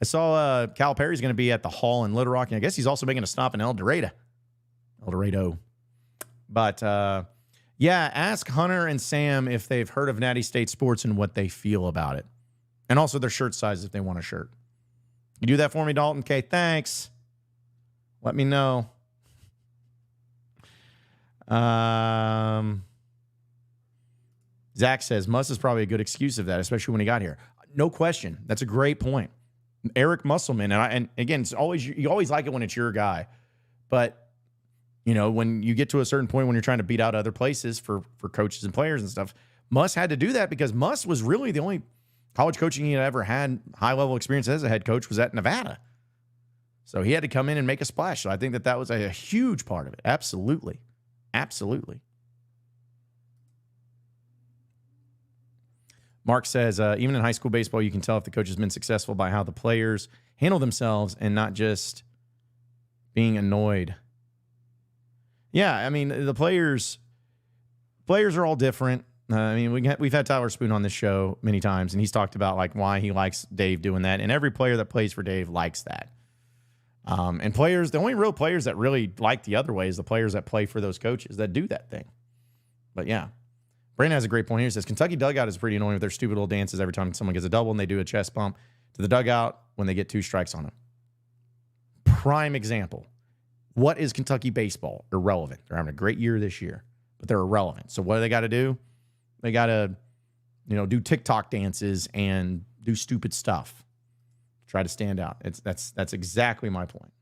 I saw Cal Perry's going to be at the Hall in Little Rock, and I guess he's also making a stop in El Dorado. But, yeah, ask Hunter and Sam if they've heard of Natty State Sports and what they feel about it. And also their shirt size if they want a shirt. You do that for me, Dalton? Okay, thanks. Let me know. Zach says, Muss is probably a good excuse of that, especially when he got here. No question. That's a great point. Eric Musselman, and again, it's always you always like it when it's your guy. But, you know, when you get to a certain point when you're trying to beat out other places for coaches and players and stuff, Muss had to do that because Muss was really the only college coaching he had ever had high-level experience as a head coach was at Nevada. So he had to come in and make a splash. So I think that was a huge part of it. Absolutely. Absolutely. Mark says, even in high school baseball, you can tell if the coach has been successful by how the players handle themselves and not just being annoyed. Yeah, I mean, the players are all different. I mean, we've had Tyler Spoon on this show many times, and he's talked about like why he likes Dave doing that. And every player that plays for Dave likes that. And players, the only real players that really like the other way is the players that play for those coaches that do that thing. But yeah. Brandon has a great point here. He says, Kentucky dugout is pretty annoying with their stupid little dances every time someone gets a double and they do a chest bump to the dugout when they get 2 strikes on them. Prime example. What is Kentucky baseball? Irrelevant. They're having a great year this year, but they're irrelevant. So what do they got to do? They got to, do TikTok dances and do stupid stuff. Try to stand out. That's exactly my point.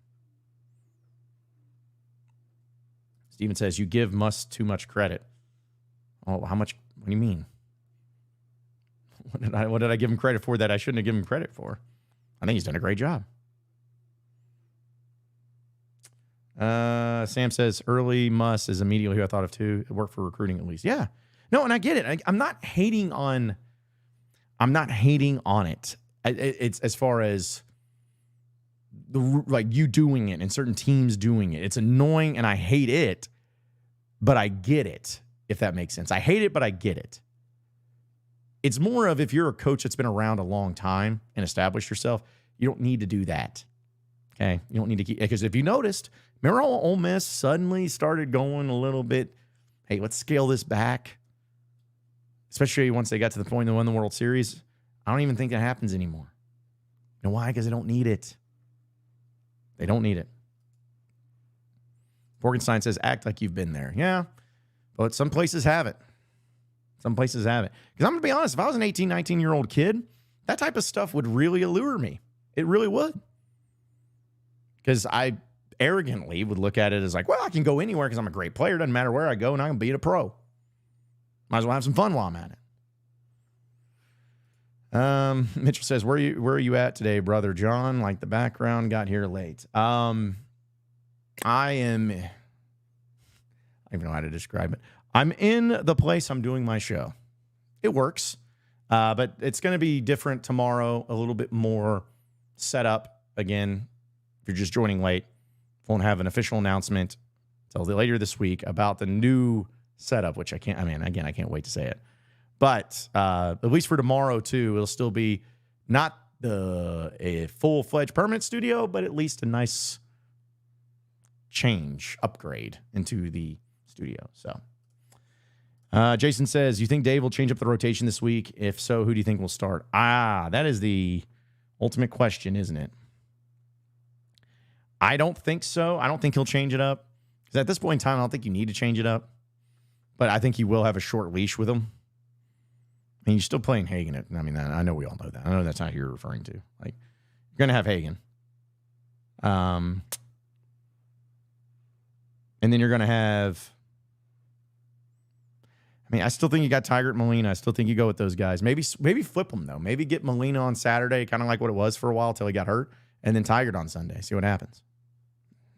Steven says, you give Muss too much credit. Oh, how much? What do you mean? What did I give him credit for that I shouldn't have given him credit for? I think he's done a great job. Sam says, early Muss is immediately who I thought of too. It worked for recruiting at least. Yeah. No, and I get it. I'm not hating on it. It's as far as you doing it and certain teams doing it. It's annoying and I hate it, but I get it. If that makes sense. I hate it, but I get it. It's more of if you're a coach that's been around a long time and established yourself, you don't need to do that. Okay? You don't need to keep, because if you noticed, remember how Ole Miss suddenly started going a little bit, hey, let's scale this back, especially once they got to the point they won the World Series. I don't even think that happens anymore. You know why? Because they don't need it. They don't need it. Borgenstein says, act like you've been there. Yeah. But some places have it. Some places have it. Because I'm going to be honest, if I was an 18, 19-year-old kid, that type of stuff would really allure me. It really would. Because I arrogantly would look at it as like, well, I can go anywhere because I'm a great player. Doesn't matter where I go, and I can beat a pro. Might as well have some fun while I'm at it. Mitchell says, where are you at today, brother John? Like the background got here late. I don't even know how to describe it. I'm in the place I'm doing my show. It works, but it's going to be different tomorrow, a little bit more set up. Again, if you're just joining late, won't have an official announcement until later this week about the new setup, which I can't wait to say it. But at least for tomorrow, too, it'll still be not a full-fledged permanent studio, but at least a nice upgrade into the studio. So Jason says, you think Dave will change up the rotation this week? If so, who do you think will start? That is the ultimate question, isn't it? I don't think so. I don't think he'll change it up. Because at this point in time, I don't think you need to change it up. But I think he will have a short leash with him. And you're still playing Hagen. I mean, I know we all know that. I know that's not who you're referring to. Like, you're going to have Hagen. And then you're going to have... I mean, I still think you got Tiger at Molina. I still think you go with those guys. Maybe flip them, though. Maybe get Molina on Saturday, kind of like what it was for a while until he got hurt, and then Tiger on Sunday. See what happens.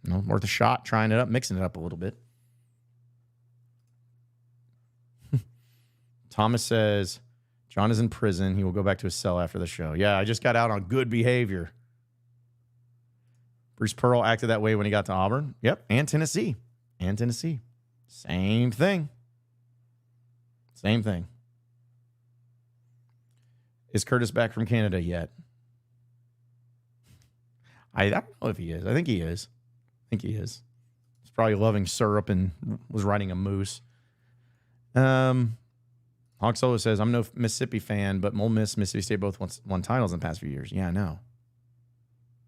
You know, worth a shot, trying it up, mixing it up a little bit. Thomas says, John is in prison. He will go back to his cell after the show. Yeah, I just got out on good behavior. Bruce Pearl acted that way when he got to Auburn. Yep, and Tennessee. Same thing. Same thing. Is Curtis back from Canada yet? I don't know if he is. I think he is. He's probably loving syrup and was riding a moose. Hawk Solo says, I'm no Mississippi fan, but Ole Miss, Mississippi State both won titles in the past few years. Yeah, I know.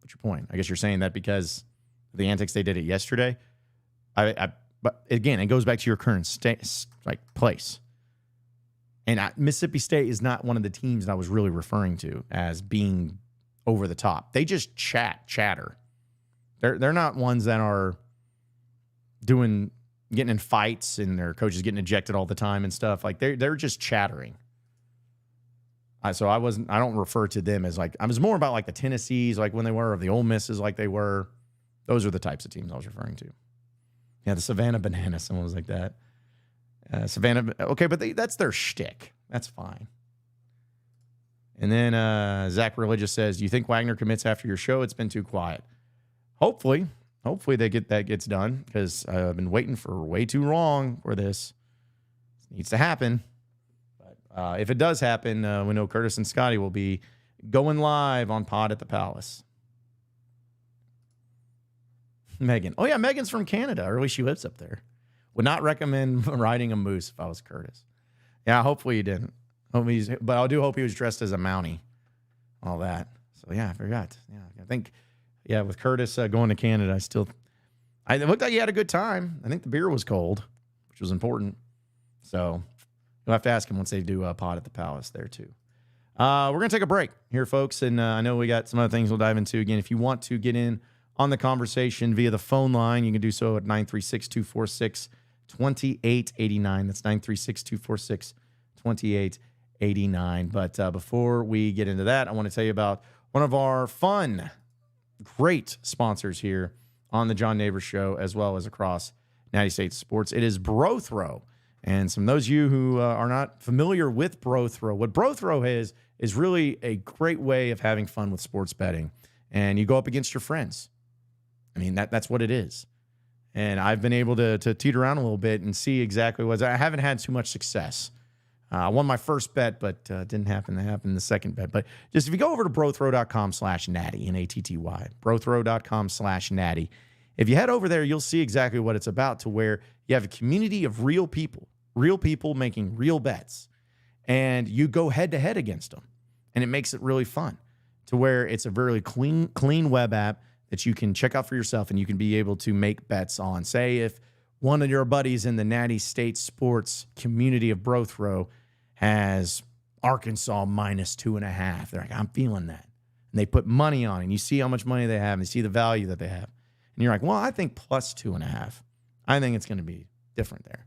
What's your point? I guess you're saying that because of the antics they did it yesterday. But again, it goes back to your current place. And Mississippi State is not one of the teams that I was really referring to as being over the top. They just chatter. They're not ones that are getting in fights and their coaches getting ejected all the time and stuff. Like they're just chattering. So I don't refer to them as like, I was more about like the Tennessees, like when they were, or the Ole Misses, like they were. Those are the types of teams I was referring to. Yeah, the Savannah Banana, someone was like that. Savannah, okay, but that's their shtick. That's fine. And then Zach Religious says, do you think Wagner commits after your show? It's been too quiet. Hopefully that gets done, because I've been waiting for way too long for this. It needs to happen. But if it does happen, we know Curtis and Scotty will be going live on Pod at the Palace. Megan. Oh, yeah, Megan's from Canada, or at least she lives up there. Would not recommend riding a moose if I was Curtis. Yeah, hopefully he didn't. But I do hope he was dressed as a Mountie. All that. So, yeah, I forgot. Yeah, I think, with Curtis going to Canada, it looked like he had a good time. I think the beer was cold, which was important. So, you'll have to ask him once they do a Pod at the Palace there, too. We're going to take a break here, folks. And I know we got some other things we'll dive into. Again, if you want to get in on the conversation via the phone line, you can do so at 936-246-2889. That's 936-246-2889. But before we get into that, I want to tell you about one of our fun, great sponsors here on the John Nabors Show, as well as across Natty State Sports. It is BroThrow. And some of those of you who are not familiar with BroThrow, what BroThrow is really a great way of having fun with sports betting. And you go up against your friends. I mean, that's what it is. And I've been able to teeter around a little bit and see exactly what I haven't had too much success. I won my first bet, but didn't happen to happen the second bet. But just if you go over to BroThrow.com/natty, Natty, BroThrow.com/natty. If you head over there, you'll see exactly what it's about, to where you have a community of real people making real bets. And you go head-to-head against them. And it makes it really fun, to where it's a very clean web app that you can check out for yourself, and you can be able to make bets on. Say if one of your buddies in the Natty State Sports community of BroThrow has Arkansas -2.5. They're like, I'm feeling that. And they put money on it, and you see how much money they have, and you see the value that they have. And you're like, well, I think +2.5. I think it's going to be different there.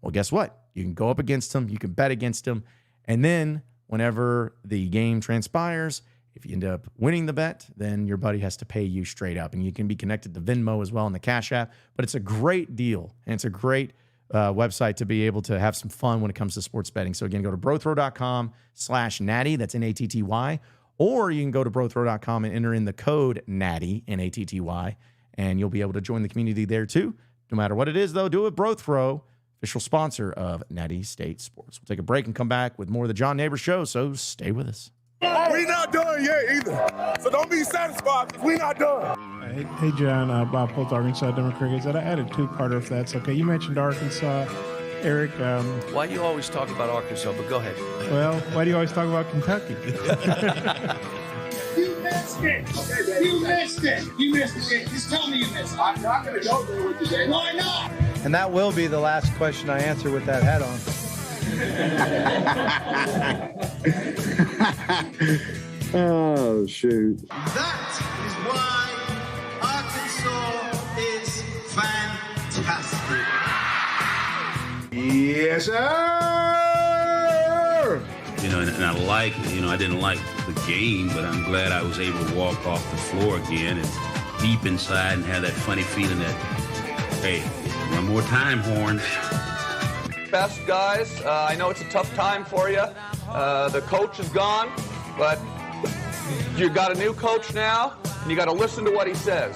Well, guess what? You can go up against them. You can bet against them. And then whenever the game transpires, if you end up winning the bet, then your buddy has to pay you straight up. And you can be connected to Venmo as well in the Cash App. But it's a great deal, and it's a great website to be able to have some fun when it comes to sports betting. So, again, go to BroThrow.com/natty. That's Natty. Or you can go to BroThrow.com and enter in the code Natty, Natty, and you'll be able to join the community there too. No matter what it is, though, do it. BroThrow, official sponsor of Natty State Sports. We'll take a break and come back with more of the John Nabors Show, so stay with us. We not done yet either. So don't be satisfied, because we not done. Hey John, Bob Holt, Arkansas Democrats. I added two-parter if that's okay. You mentioned Arkansas. Eric. Why do you always talk about Arkansas? But go ahead. Well, why do you always talk about Kentucky? You missed it. You missed it. You missed it. Just tell me you missed it. I'm not going to go there with you, Dave. Why not? And that will be the last question I answer with that hat on. Oh, shoot. That is why Arkansas is fantastic. Yes, sir. You know, and I didn't like the game, but I'm glad I was able to walk off the floor again and deep inside and have that funny feeling that, hey, one more time, Horns. Best guys, I know it's a tough time for you. The coach is gone, but you got a new coach now, and you got to listen to what he says.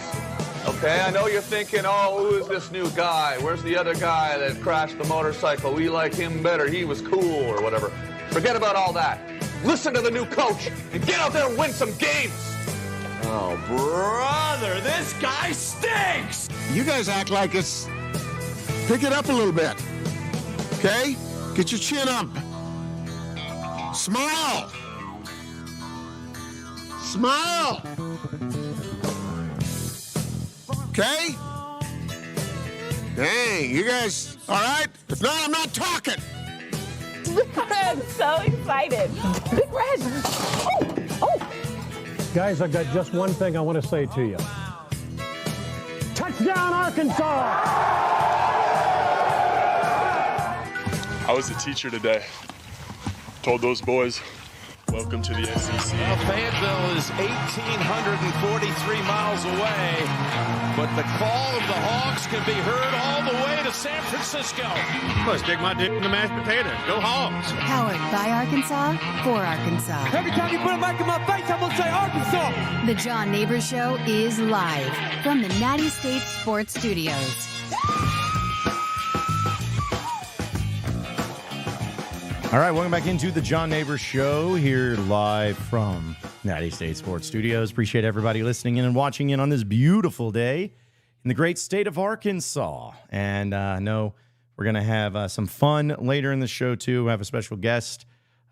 Okay, I know you're thinking, oh, who is this new guy? Where's the other guy that crashed the motorcycle? We like him better. He was cool or whatever. Forget about all that. Listen to the new coach and get out there and win some games. Oh, brother, this guy stinks. You guys act like it's... Pick it up a little bit. Okay? Get your chin up. Smile. Smile. Okay? Dang, you guys, all right? If not, I'm not talking. Big Red, so excited. Big Red. Oh. Guys, I've got just one thing I want to say to you. Touchdown, Arkansas! I was a teacher today. Told those boys, welcome to the SEC. Well, Fayetteville is 1,843 miles away, but the call of the Hogs can be heard all the way to San Francisco. Well, stick my dick in the mashed potatoes. Go Hogs. Powered by Arkansas, for Arkansas. Every time you put a mic in my face, I'm going to say Arkansas. The John Nabors Show is live from the Natty State Sports Studios. All right, welcome back into the John Nabors Show here live from Natty State Sports Studios. Appreciate everybody listening in and watching in on this beautiful day in the great state of Arkansas. And I know we're going to have some fun later in the show, too. We have a special guest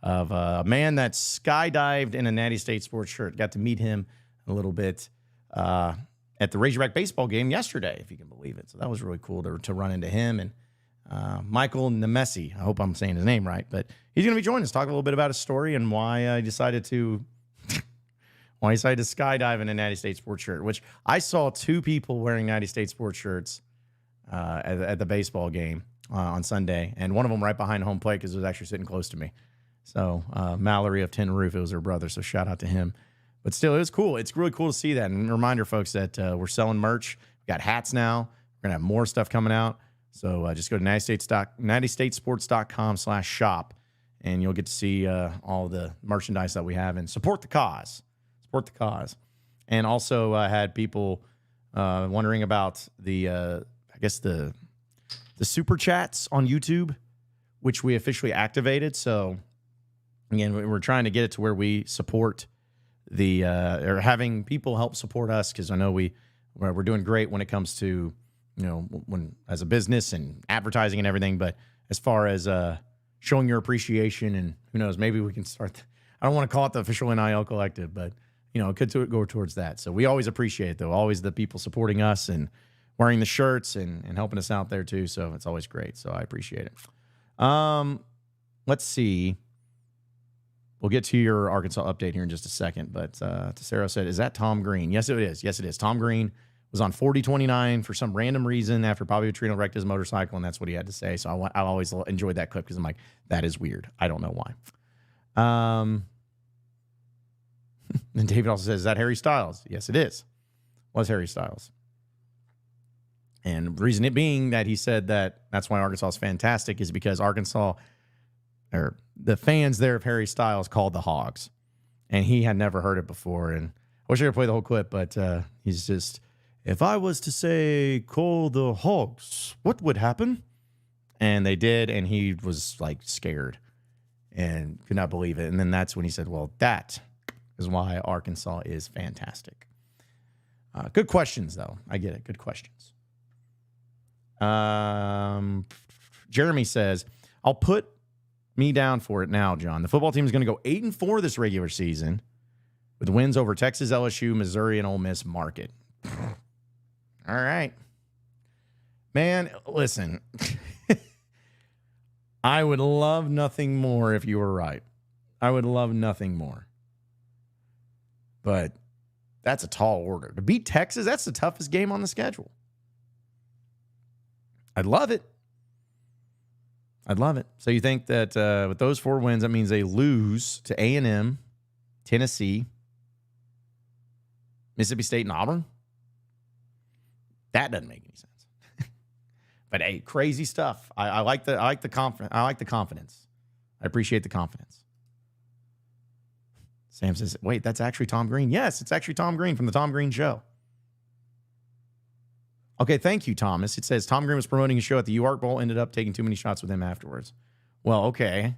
of a man that skydived in a Natty State Sports shirt. Got to meet him a little bit at the Razorback baseball game yesterday, if you can believe it. So that was really cool to run into him. And Michael Nemesi, I hope I'm saying his name right, but he's going to be joining us, talk a little bit about his story and why I decided to skydive in a Natty State Sports shirt, which I saw two people wearing Natty State Sports shirts at the baseball game on Sunday, and one of them right behind home plate because it was actually sitting close to me. So Mallory of Tin Roof, it was her brother, so shout out to him. But still, it was cool. It's really cool to see that. And a reminder, folks, that we're selling merch. We got hats now. We're going to have more stuff coming out. So just go to nattystatesports.com/shop, and you'll get to see all the merchandise that we have and support the cause. Support the cause. And also had people wondering about the super chats on YouTube, which we officially activated. So again, we're trying to get it to where we support or having people help support us, because I know we're doing great when it comes to, when as a business and advertising and everything, but as far as showing your appreciation, and who knows, maybe we can start. I don't want to call it the official NIL collective, but it could go towards that. So we always appreciate it, though. Always the people supporting us and wearing the shirts and helping us out there too. So it's always great. So I appreciate it. Let's see. We'll get to your Arkansas update here in just a second. But Tessero said, "Is that Tom Green?" Yes, it is. Yes, it is. Tom Green was on 40-29 for some random reason after Bobby Petrino wrecked his motorcycle, and that's what he had to say. So I always enjoyed that clip because I'm like, that is weird. I don't know why. And David also says, "Is that Harry Styles?" Yes, it is. Was Harry Styles. And the reason it being that he said that's why Arkansas is fantastic is because Arkansas, or the fans there of Harry Styles, called the Hogs. And he had never heard it before. And I wish I could play the whole clip, but he's just, "If I was to say, call the Hogs, what would happen?" And they did, and he was like scared and could not believe it. And then that's when he said, "Well, that is why Arkansas is fantastic." Good questions, though. I get it. Good questions. Jeremy says, "I'll put me down for it now, John. The football team is going to go 8-4 this regular season with wins over Texas, LSU, Missouri, and Ole Miss. Mark it." All right. Man, listen. I would love nothing more if you were right. I would love nothing more. But that's a tall order. To beat Texas, that's the toughest game on the schedule. I'd love it. I'd love it. So you think that with those 4 wins, that means they lose to A&M, Tennessee, Mississippi State, and Auburn? That doesn't make any sense. But hey, crazy stuff. I like the confidence. I appreciate the confidence. Sam says, wait, that's actually Tom Green. Yes, it's actually Tom Green from the Tom Green Show. Okay, thank you, Thomas. It says Tom Green was promoting his show at the UARC Bowl, ended up taking too many shots with him afterwards. Well, okay.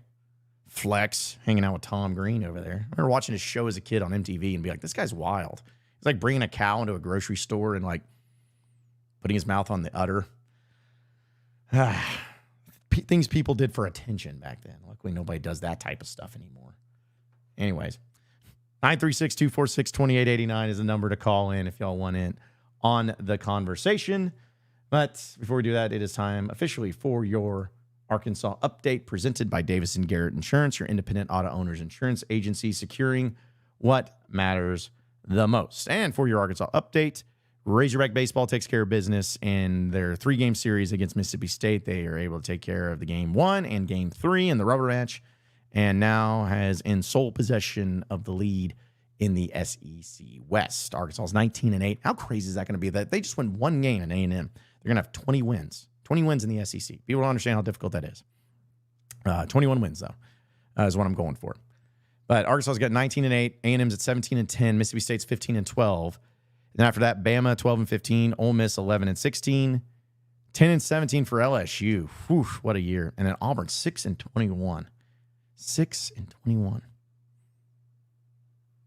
Flex, hanging out with Tom Green over there. I remember watching his show as a kid on MTV and be like, this guy's wild. It's like bringing a cow into a grocery store and like putting his mouth on the udder. Things people did for attention back then. Luckily, nobody does that type of stuff anymore. Anyways, 936-246-2889 is the number to call in if y'all want in on the conversation. But before we do that, it is time officially for your Arkansas update presented by Davis & Garrett Insurance, your independent auto owners insurance agency, securing what matters the most. And for your Arkansas update, Razorback baseball takes care of business in their 3-game series against Mississippi State. They are able to take care of the game 1 and game 3 in the rubber match, and now has in sole possession of the lead in the SEC West. Arkansas is 19-8. How crazy is that going to be? That they just win 1 game in A&M. They're going to have 20 wins. 20 wins in the SEC. People don't understand how difficult that is. 21 wins, though, is what I'm going for. But Arkansas's got 19-8. A&M's at 17-10. Mississippi State's 15-12. And after that, Bama 12-15, Ole Miss 11-16, 10-17 for LSU. Whew, what a year! And then Auburn 6-21, 6-21.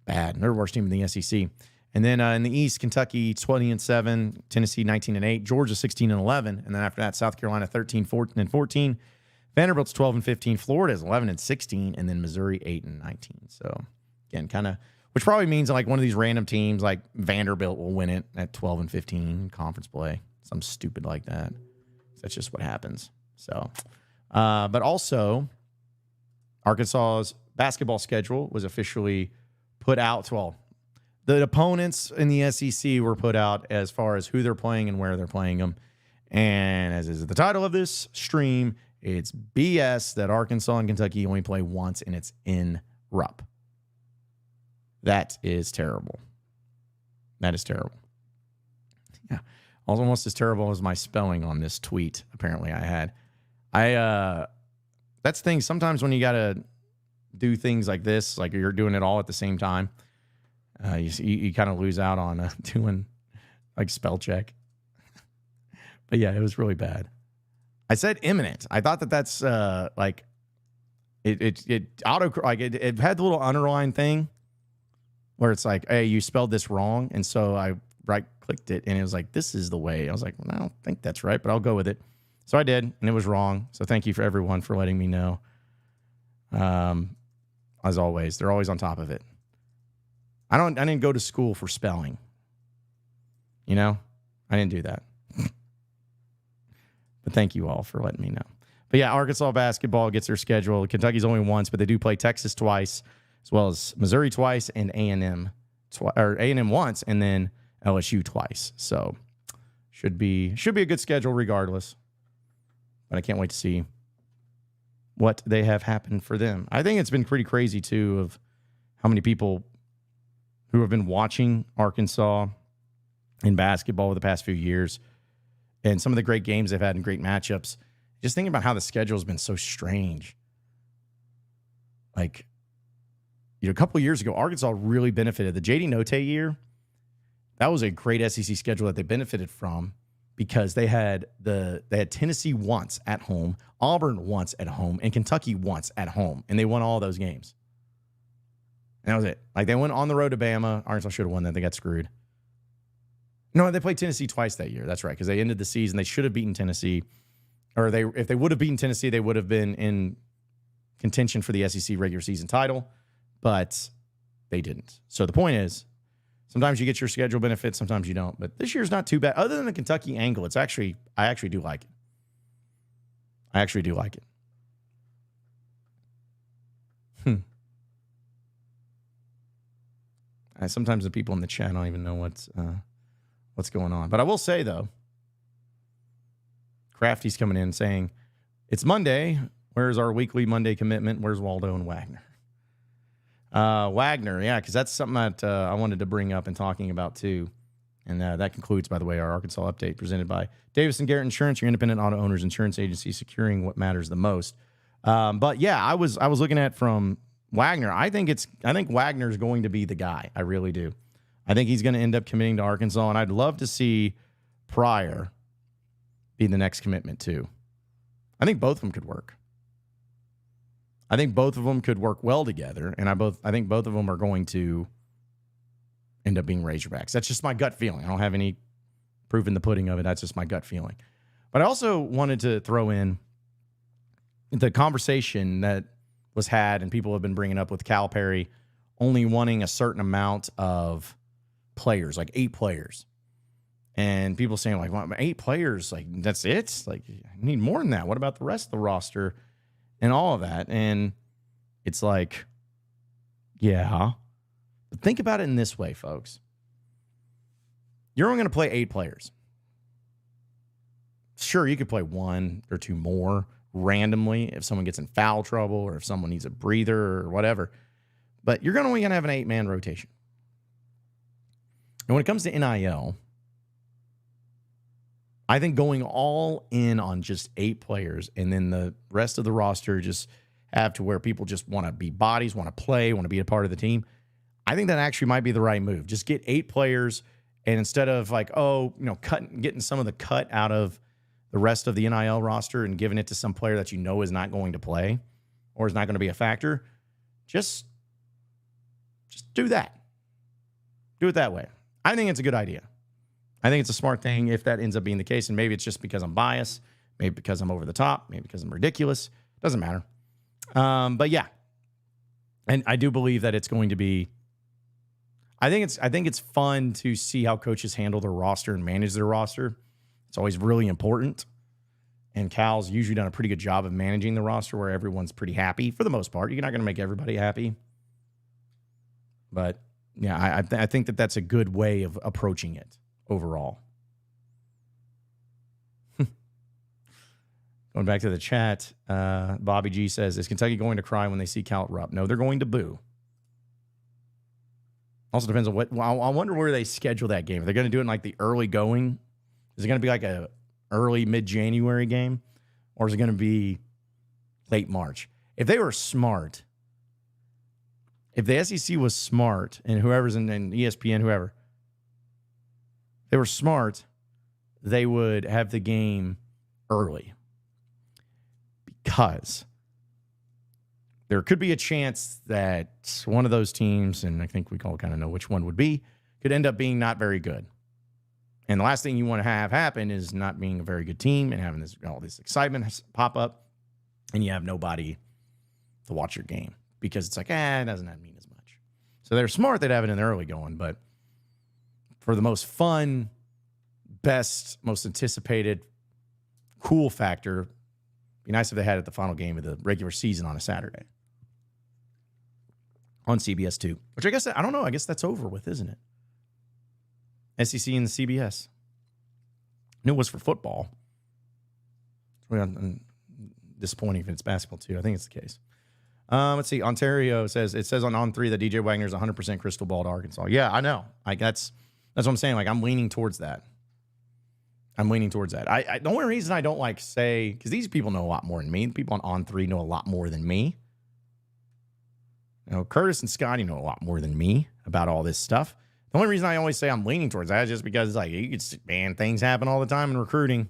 Bad. They're the worst team in the SEC. And then in the East, Kentucky 20-7, Tennessee 19-8, Georgia 16-11, and then after that, South Carolina 13-14, Vanderbilt's 12-15, Florida is 11-16, and then Missouri 8-19. So again, kind of. Which probably means like one of these random teams like Vanderbilt will win it at 12-15 conference play. Something stupid like that. That's just what happens. So, but also Arkansas's basketball schedule was officially put out. Well, the opponents in the SEC were put out as far as who they're playing and where they're playing them. And as is the title of this stream, it's BS that Arkansas and Kentucky only play once and it's in Rupp. That is terrible. That is terrible. Yeah. Almost as terrible as my spelling on this tweet, apparently I had. That's the thing. Sometimes when you got to do things like this, like you're doing it all at the same time, you kind of lose out on doing like spell check. But yeah, it was really bad. I said imminent. I thought that's like it had the little underline thing where it's like, hey, you spelled this wrong. And so I right-clicked it, and it was like, this is the way. I was like, well, I don't think that's right, but I'll go with it. So I did, and it was wrong. So thank you for everyone for letting me know. As always, they're always on top of it. I didn't go to school for spelling. You know? I didn't do that. But thank you all for letting me know. But yeah, Arkansas basketball gets their schedule. Kentucky's only once, but they do play Texas twice, as well as Missouri twice and A&M once, and then LSU twice. So should be a good schedule regardless. But I can't wait to see what they have happened for them. I think it's been pretty crazy too of how many people who have been watching Arkansas in basketball over the past few years and some of the great games they've had and great matchups. Just thinking about how the schedule has been so strange. Like, a couple of years ago, Arkansas really benefited. The J.D. Notte year, that was a great SEC schedule that they benefited from because they had Tennessee once at home, Auburn once at home, and Kentucky once at home, and they won all those games. And that was it. Like, they went on the road to Bama. Arkansas should have won that. They got screwed. No, they played Tennessee twice that year. That's right, because they ended the season. They should have beaten Tennessee. Or if they would have beaten Tennessee, they would have been in contention for the SEC regular season title. But they didn't. So the point is, sometimes you get your schedule benefits, sometimes you don't. But this year's not too bad. Other than the Kentucky angle, I actually do like it. I actually do like it. Sometimes the people in the chat don't even know what's going on. But I will say, though, Crafty's coming in saying, It's Monday. Where's our weekly Monday commitment? Where's Waldo and Wagner? Wagner, yeah, because that's something that I wanted to bring up and talking about too. And that concludes, by the way, our Arkansas update presented by Davis & Garrett Insurance, your independent auto owners insurance agency, securing what matters the most. But yeah, I was looking at from Wagner. I think Wagner's going to be the guy. I really do. I think he's going to end up committing to Arkansas, and I'd love to see Pryor be the next commitment too. I think both of them could work. I think both of them could work well together, and I think both of them are going to end up being Razorbacks. That's just my gut feeling. I don't have any proof in the pudding of it. That's just my gut feeling. But I also wanted to throw in the conversation that was had and people have been bringing up with Calipari only wanting a certain amount of players, like 8 players. And people saying, like, well, 8 players, like, that's it? Like, I need more than that. What about the rest of the roster and all of that? And it's like, yeah. But think about it in this way, folks. You're only going to play 8 players. Sure, you could play 1 or 2 more randomly if someone gets in foul trouble or if someone needs a breather or whatever. But you're only going to have an 8-man rotation. And when it comes to NIL, I think going all in on just 8 players and then the rest of the roster just have to where people just want to be bodies, want to play, want to be a part of the team. I think that actually might be the right move. Just get 8 players, and instead of like, getting some of the cut out of the rest of the NIL roster and giving it to some player that you know is not going to play or is not going to be a factor, just do that. Do it that way. I think it's a good idea. I think it's a smart thing if that ends up being the case, and maybe it's just because I'm biased, maybe because I'm over the top, maybe because I'm ridiculous. Doesn't matter. But yeah, and I do believe that it's going to be. I think it's fun to see how coaches handle their roster and manage their roster. It's always really important. And Cal's usually done a pretty good job of managing the roster where everyone's pretty happy for the most part. You're not going to make everybody happy. But yeah, I think that that's a good way of approaching it overall. Going back to the chat, Bobby G says, is Kentucky going to cry when they see Cal at Rupp? No, they're going to boo. Also depends on what. Well, I wonder where they schedule that game. Are they going to do it in like the early going? Is it going to be like a early mid-January game, or is it going to be late March? If they were smart, if the SEC was smart, and whoever's in ESPN, whoever, they were smart, they would have the game early, because there could be a chance that one of those teams, and I think we all kind of know which one would be, could end up being not very good. And the last thing you want to have happen is not being a very good team and having all this excitement pop up, and you have nobody to watch your game because it's like, it doesn't mean as much. So they're smart, they'd have it in the early going, but for the most fun, best, most anticipated, cool factor, it'd be nice if they had it the final game of the regular season on a Saturday. On CBS 2, which I guess, I don't know, I guess that's over with, isn't it? SEC and the CBS. I knew it was for football. It's really disappointing if it's basketball too. I think it's the case. Let's see. Ontario says, it says on 3 that DJ Wagner's 100% crystal ball to Arkansas. Yeah, I know. That's what I'm saying. Like, I'm leaning towards that. The only reason I don't say, because these people know a lot more than me. The people on 3 know a lot more than me. Curtis and Scotty know a lot more than me about all this stuff. The only reason I always say I'm leaning towards that is just because, things happen all the time in recruiting,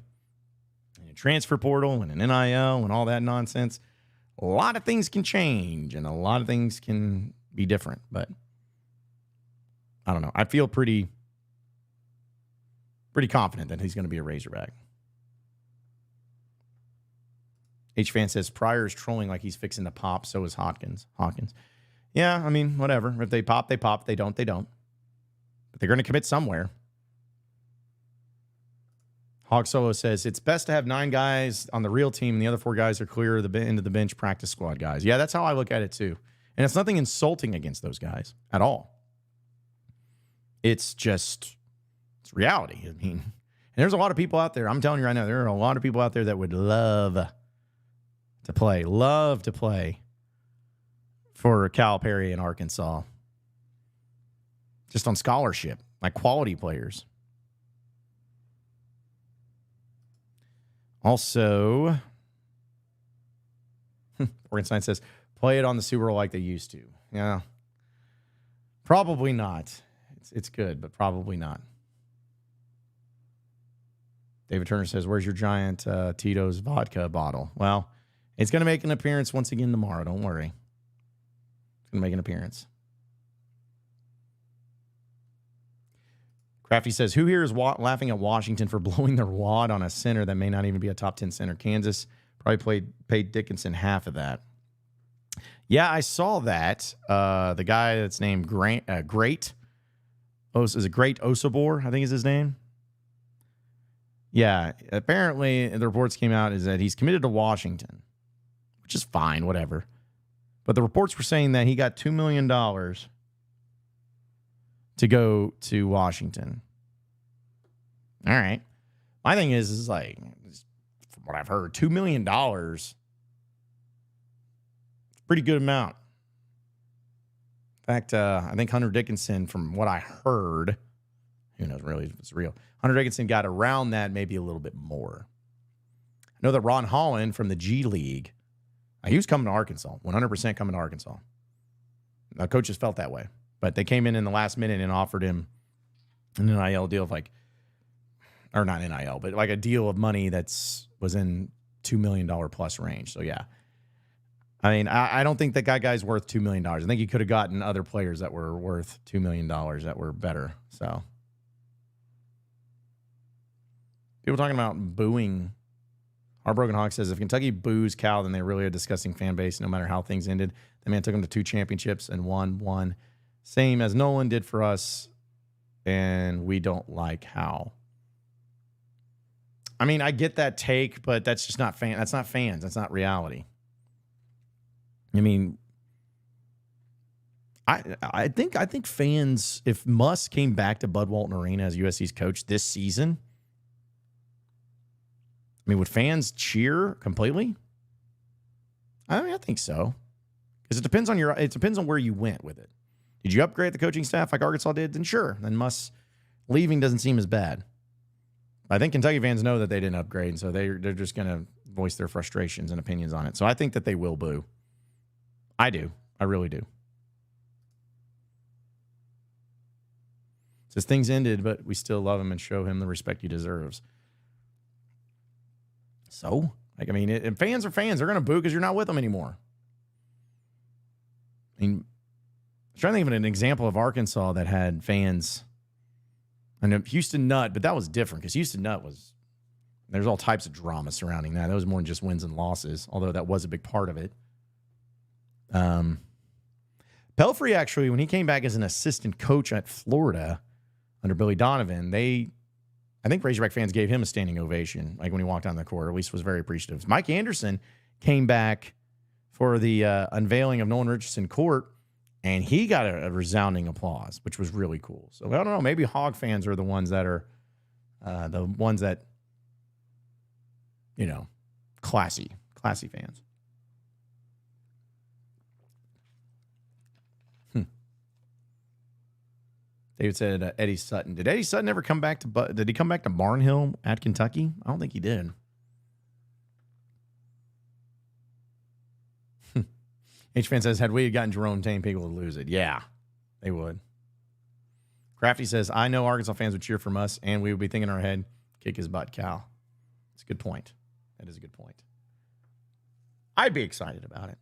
and a transfer portal, and an NIL, and all that nonsense. A lot of things can change, and a lot of things can be different. But I don't know. I feel pretty confident that he's going to be a Razorback. H-Fan says Pryor is trolling like he's fixing to pop. So is Hawkins. Yeah, I mean, whatever. If they pop, they pop. If they don't, they don't. But they're going to commit somewhere. Hog Solo says, it's best to have 9 guys on the real team and the other 4 guys are clear of the into the bench practice squad guys. Yeah, that's how I look at it too. And it's nothing insulting against those guys at all. It's reality. I mean, and there's a lot of people out there. I'm telling you right now, there are a lot of people out there that would love to play. Love to play for Calipari in Arkansas. Just on scholarship, like quality players. Also, Oregon says, play it on the Super Bowl like they used to. Yeah. Probably not. It's good, but probably not. David Turner says, where's your giant Tito's vodka bottle? Well, it's going to make an appearance once again tomorrow. Don't worry. It's going to make an appearance. Crafty says, who here is laughing at Washington for blowing their wad on a center that may not even be a top 10 center? Kansas probably paid Dickinson half of that. Yeah, I saw that. The guy that's named Great Osobor, I think is his name. Yeah, apparently the reports came out is that he's committed to Washington, which is fine, whatever. But the reports were saying that he got $2 million to go to Washington. All right. My thing is like, from what I've heard, $2 million. It's a pretty good amount. In fact, I think Hunter Dickinson, from what I heard, who knows really if it's real, Hunter Dickinson got around that, maybe a little bit more. I know that Ron Holland from the G League, he was coming to Arkansas, 100% coming to Arkansas. Now, coaches felt that way. But they came in the last minute and offered him an NIL deal of like, or not NIL, but like a deal of money that's was in $2 million plus range. So, yeah. I mean, I don't think that guy's worth $2 million. I think he could have gotten other players that were worth $2 million that were better. So, people talking about booing. Heartbroken Hawk says, if Kentucky boos Cal, then they really are a disgusting fan base, no matter how things ended. The man took them to 2 championships and won. Same as Nolan did for us, and we don't like how. I mean, I get that take, but that's just not that's not fans. That's not reality. I mean, I think fans, if Muss came back to Bud Walton Arena as USC's coach this season, I mean, would fans cheer completely? I mean, I think so. Because it depends on where you went with it. Did you upgrade the coaching staff like Arkansas did? Then sure. Then Muss leaving doesn't seem as bad. I think Kentucky fans know that they didn't upgrade, so they're just going to voice their frustrations and opinions on it. So I think that they will boo. I do. I really do. Says things ended, but we still love him and show him the respect he deserves. So, like, I mean, fans are fans. They're going to boo because you're not with them anymore. I mean, I'm trying to think of an example of Arkansas that had fans. And Houston Nutt, but that was different because Houston Nutt there's all types of drama surrounding that. That was more than just wins and losses, although that was a big part of it. Pelfrey, actually, when he came back as an assistant coach at Florida under Billy Donovan, I think Razorback fans gave him a standing ovation, like when he walked down the court, or at least was very appreciative. Mike Anderson came back for the unveiling of Nolan Richardson Court, and he got a resounding applause, which was really cool. So I don't know, maybe Hog fans are the ones that are classy fans. David said Eddie Sutton. Did Eddie Sutton ever come back did he come back to Barnhill at Kentucky? I don't think he did. H-Fan says, had we gotten Jerome Tane, people would lose it. Yeah, they would. Crafty says, I know Arkansas fans would cheer from us, and we would be thinking in our head, kick his butt, Cal. It's a good point. That is a good point. I'd be excited about it.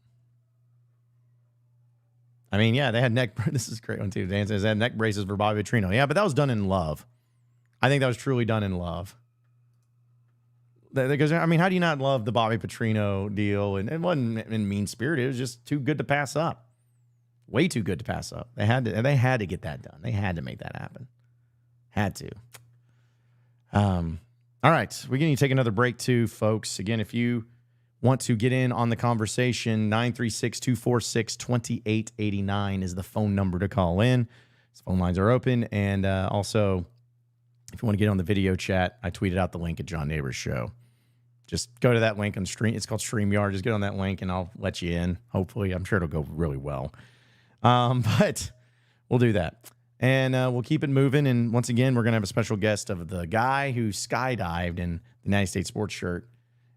I mean, yeah, they had this is a great one too. Dan says they had neck braces for Bobby Petrino. Yeah, but that was done in love. I think that was truly done in love. Because, I mean, how do you not love the Bobby Petrino deal? And it wasn't in mean spirit. It was just too good to pass up. Way too good to pass up. They had to get that done. They had to make that happen. Had to. All right. We're going to take another break too, folks. Again, if you want to get in on the conversation, 936-246-2889 is the phone number to call in. His phone lines are open. And also, if you want to get on the video chat, I tweeted out the link at John Nabors' show. just go to that link on Stream. It's called StreamYard. Just get on that link and I'll let you in. Hopefully, I'm sure it'll go really well. But we'll do that. And we'll keep it moving. And once again, we're going to have a special guest of the guy who skydived in the Natty State sports shirt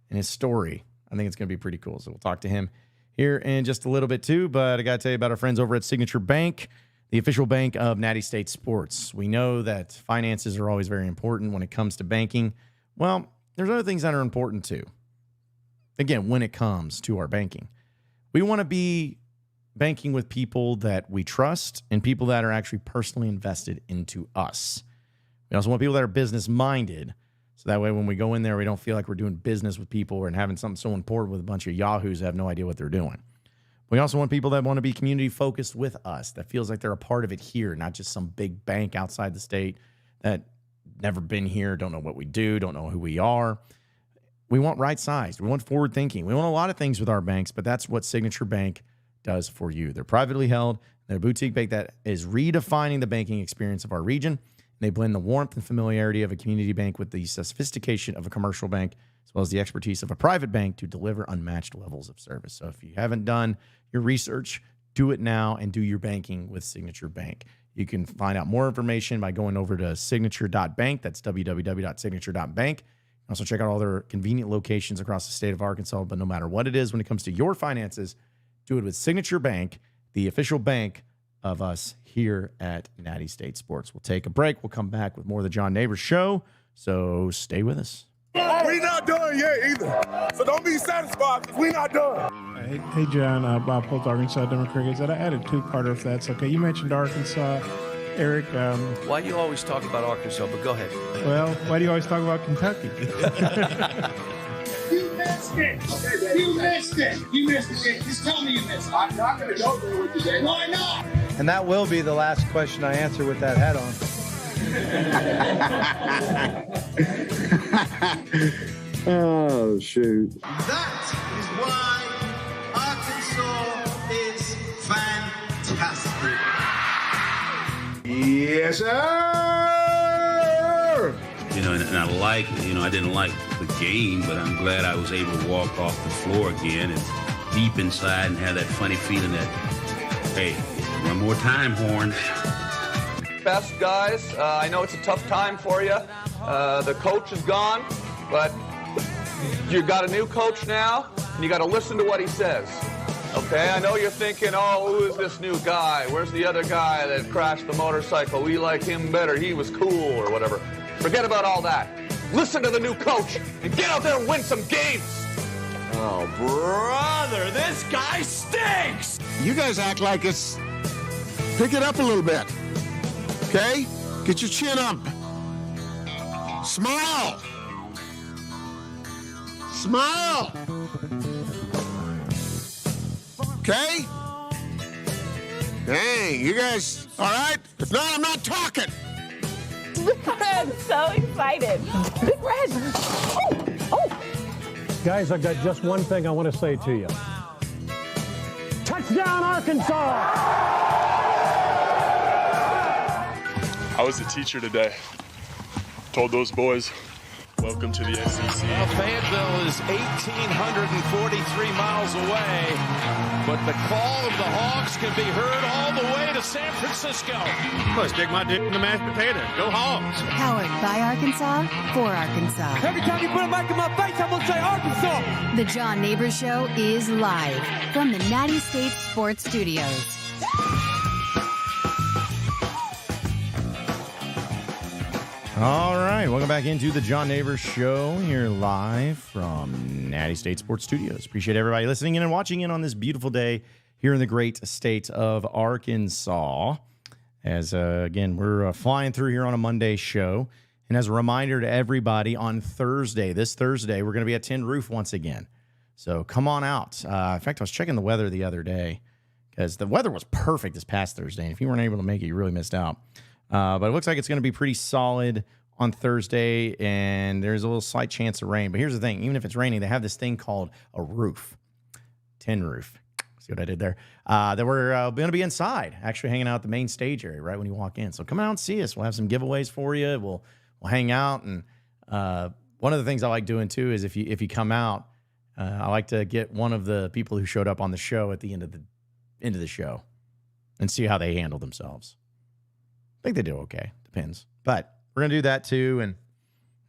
and his story. I think it's going to be pretty cool. So we'll talk to him here in just a little bit too. But I got to tell you about our friends over at Signature Bank, the official bank of Natty State Sports. We know that finances are always very important when it comes to banking. Well, there's other things that are important too. Again, when it comes to our banking, we want to be banking with people that we trust and people that are actually personally invested into us. We also want people that are business minded. So that way, when we go in there, we don't feel like we're doing business with people and having something so important with a bunch of yahoos that have no idea what they're doing. We also want people that want to be community focused with us, that feels like they're a part of it here, not just some big bank outside the state that never been here, don't know what we do, don't know who we are. We want right-sized. We want forward thinking. We want a lot of things with our banks, but that's what Signature Bank does for you. They're privately held. They're a boutique bank that is redefining the banking experience of our region. They blend the warmth and familiarity of a community bank with the sophistication of a commercial bank, as well as the expertise of a private bank to deliver unmatched levels of service. So if you haven't done your research, do it now and do your banking with Signature Bank. You can find out more information by going over to signature.bank. That's www.signature.bank. Also check out all their convenient locations across the state of Arkansas. But no matter what it is when it comes to your finances, do it with Signature Bank, the official bank of us here at Natty State Sports. We'll take a break. We'll come back with more of the John Nabors Show. So stay with us. We not done yet either. So don't be satisfied because we not done. Hey, John, Bob Holt, Arkansas Democrats. I added two-parter if that's okay. You mentioned Arkansas. Eric. Why you always talk about Arkansas, but go ahead. Well, why do you always talk about Kentucky? You missed it. You missed it. You missed it. Just tell me you missed it. I'm not going to go there with you, Dave. Why not? And that will be the last question I answer with that hat on. Oh, shoot. That is why Arkansas is fantastic. Yes, sir. You know, and I didn't like the game, but I'm glad I was able to walk off the floor again and deep inside and have that funny feeling that, hey, one more time, Horns. Best guys, I know it's a tough time for you. The coach is gone, but you got a new coach now, and you got to listen to what he says. Okay, I know you're thinking, oh, who is this new guy? Where's the other guy that crashed the motorcycle? We like him better. He was cool or whatever. Forget about all that. Listen to the new coach and get out there and win some games. Oh, brother, this guy stinks. You guys act like it's... Pick it up a little bit. Okay? Get your chin up. Smile. Smile. Okay? Dang, you guys, all right? If not, I'm not talking. Big Red, so excited. Big Red. Oh. Guys, I've got just one thing I want to say to you. Touchdown, Arkansas! I was a teacher today. Told those boys, welcome to the SEC. Well, Fayetteville is 1,843 miles away, but the call of the Hogs can be heard all the way to San Francisco. Well, stick my dick in the mashed potatoes. Go Hogs. Powered by Arkansas, for Arkansas. Every time you put a mic in my face, I'm going to say Arkansas. The John Nabors Show is live from the Natty State Sports Studios. All right, welcome back into the John Nabors Show here live from Natty State Sports Studios. Appreciate everybody listening in and watching in on this beautiful day here in the great state of Arkansas. As, again, we're flying through here on a Monday show. And as a reminder to everybody, on Thursday, this Thursday, we're going to be at Tin Roof once again. So come on out. In fact, I was checking the weather the other day because the weather was perfect this past Thursday. And if you weren't able to make it, you really missed out. But it looks like it's going to be pretty solid on Thursday, and there's a little slight chance of rain. But here's the thing. Even if it's raining, they have this thing called a roof, tin roof. See what I did there? That we're going to be inside, actually hanging out at the main stage area right when you walk in. So come out and see us. We'll have some giveaways for you. We'll hang out, and one of the things I like doing too is if you come out, I like to get one of the people who showed up on the show at the end of the show and see how they handle themselves. I think they do okay. Depends. But we're going to do that too. And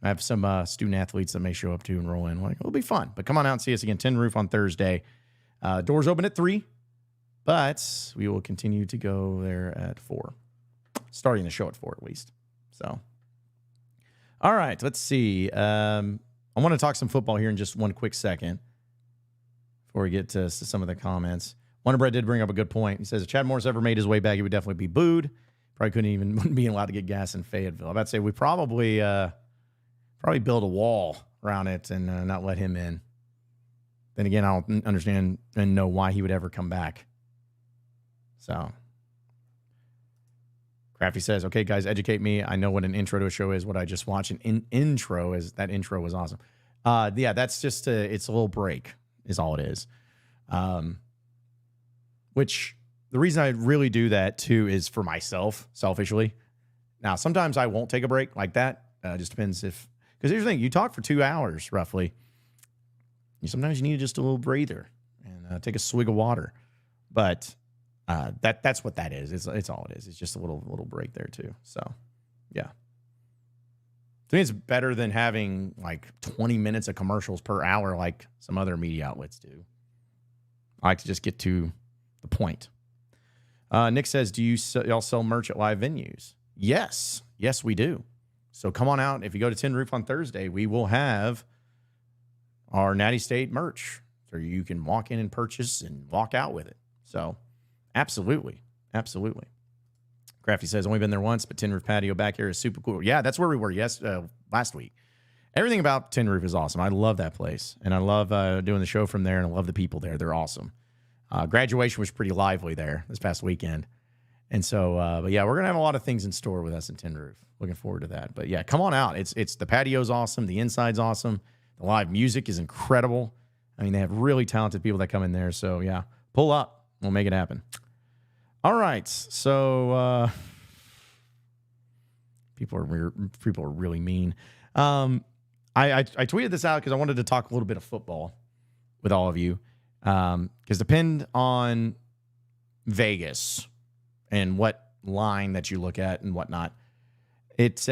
I have some student athletes that may show up too and roll in. Like, it'll be fun. But come on out and see us again. Tin Roof on Thursday. Doors open at 3. But we will continue to go there at 4. Starting the show at 4 at least. So, all right. Let's see. I want to talk some football here in just one quick second before we get to some of the comments. Wonder Bread did bring up a good point. He says, if Chad Morris ever made his way back, he would definitely be booed. Probably wouldn't be allowed to get gas in Fayetteville. I'm about to say we probably build a wall around it and not let him in. Then again, I don't understand and know why he would ever come back. So, Crafty says, okay, guys, educate me. I know what an intro to a show is, what I just watched. An intro is, that intro was awesome. Yeah, that's just it's a little break is all it is. Which the reason I really do that too is for myself, selfishly. Now, sometimes I won't take a break like that. Just depends because here's the thing, you talk for 2 hours roughly. Sometimes you need just a little breather and take a swig of water. But that's what that is. It's all it is. It's just a little break there too. So, yeah. To me, it's better than having like 20 minutes of commercials per hour like some other media outlets do. I like to just get to the point. Nick says, do y'all sell merch at live venues? Yes. Yes, we do. So come on out. If you go to Tin Roof on Thursday, we will have our Natty State merch. So you can walk in and purchase and walk out with it. So absolutely. Absolutely. Crafty says, only been there once, but Tin Roof patio back here is super cool. Yeah, that's where we were last week. Everything about Tin Roof is awesome. I love that place. And I love doing the show from there, and I love the people there. They're awesome. Graduation was pretty lively there this past weekend. And so, but yeah, we're going to have a lot of things in store with us in Tin Roof. Looking forward to that. But yeah, come on out. It's the patio's awesome. The inside's awesome. The live music is incredible. I mean, they have really talented people that come in there. So yeah, pull up. We'll make it happen. All right. So people are really mean. I tweeted this out because I wanted to talk a little bit of football with all of you. Because depend on Vegas and what line that you look at and whatnot. It's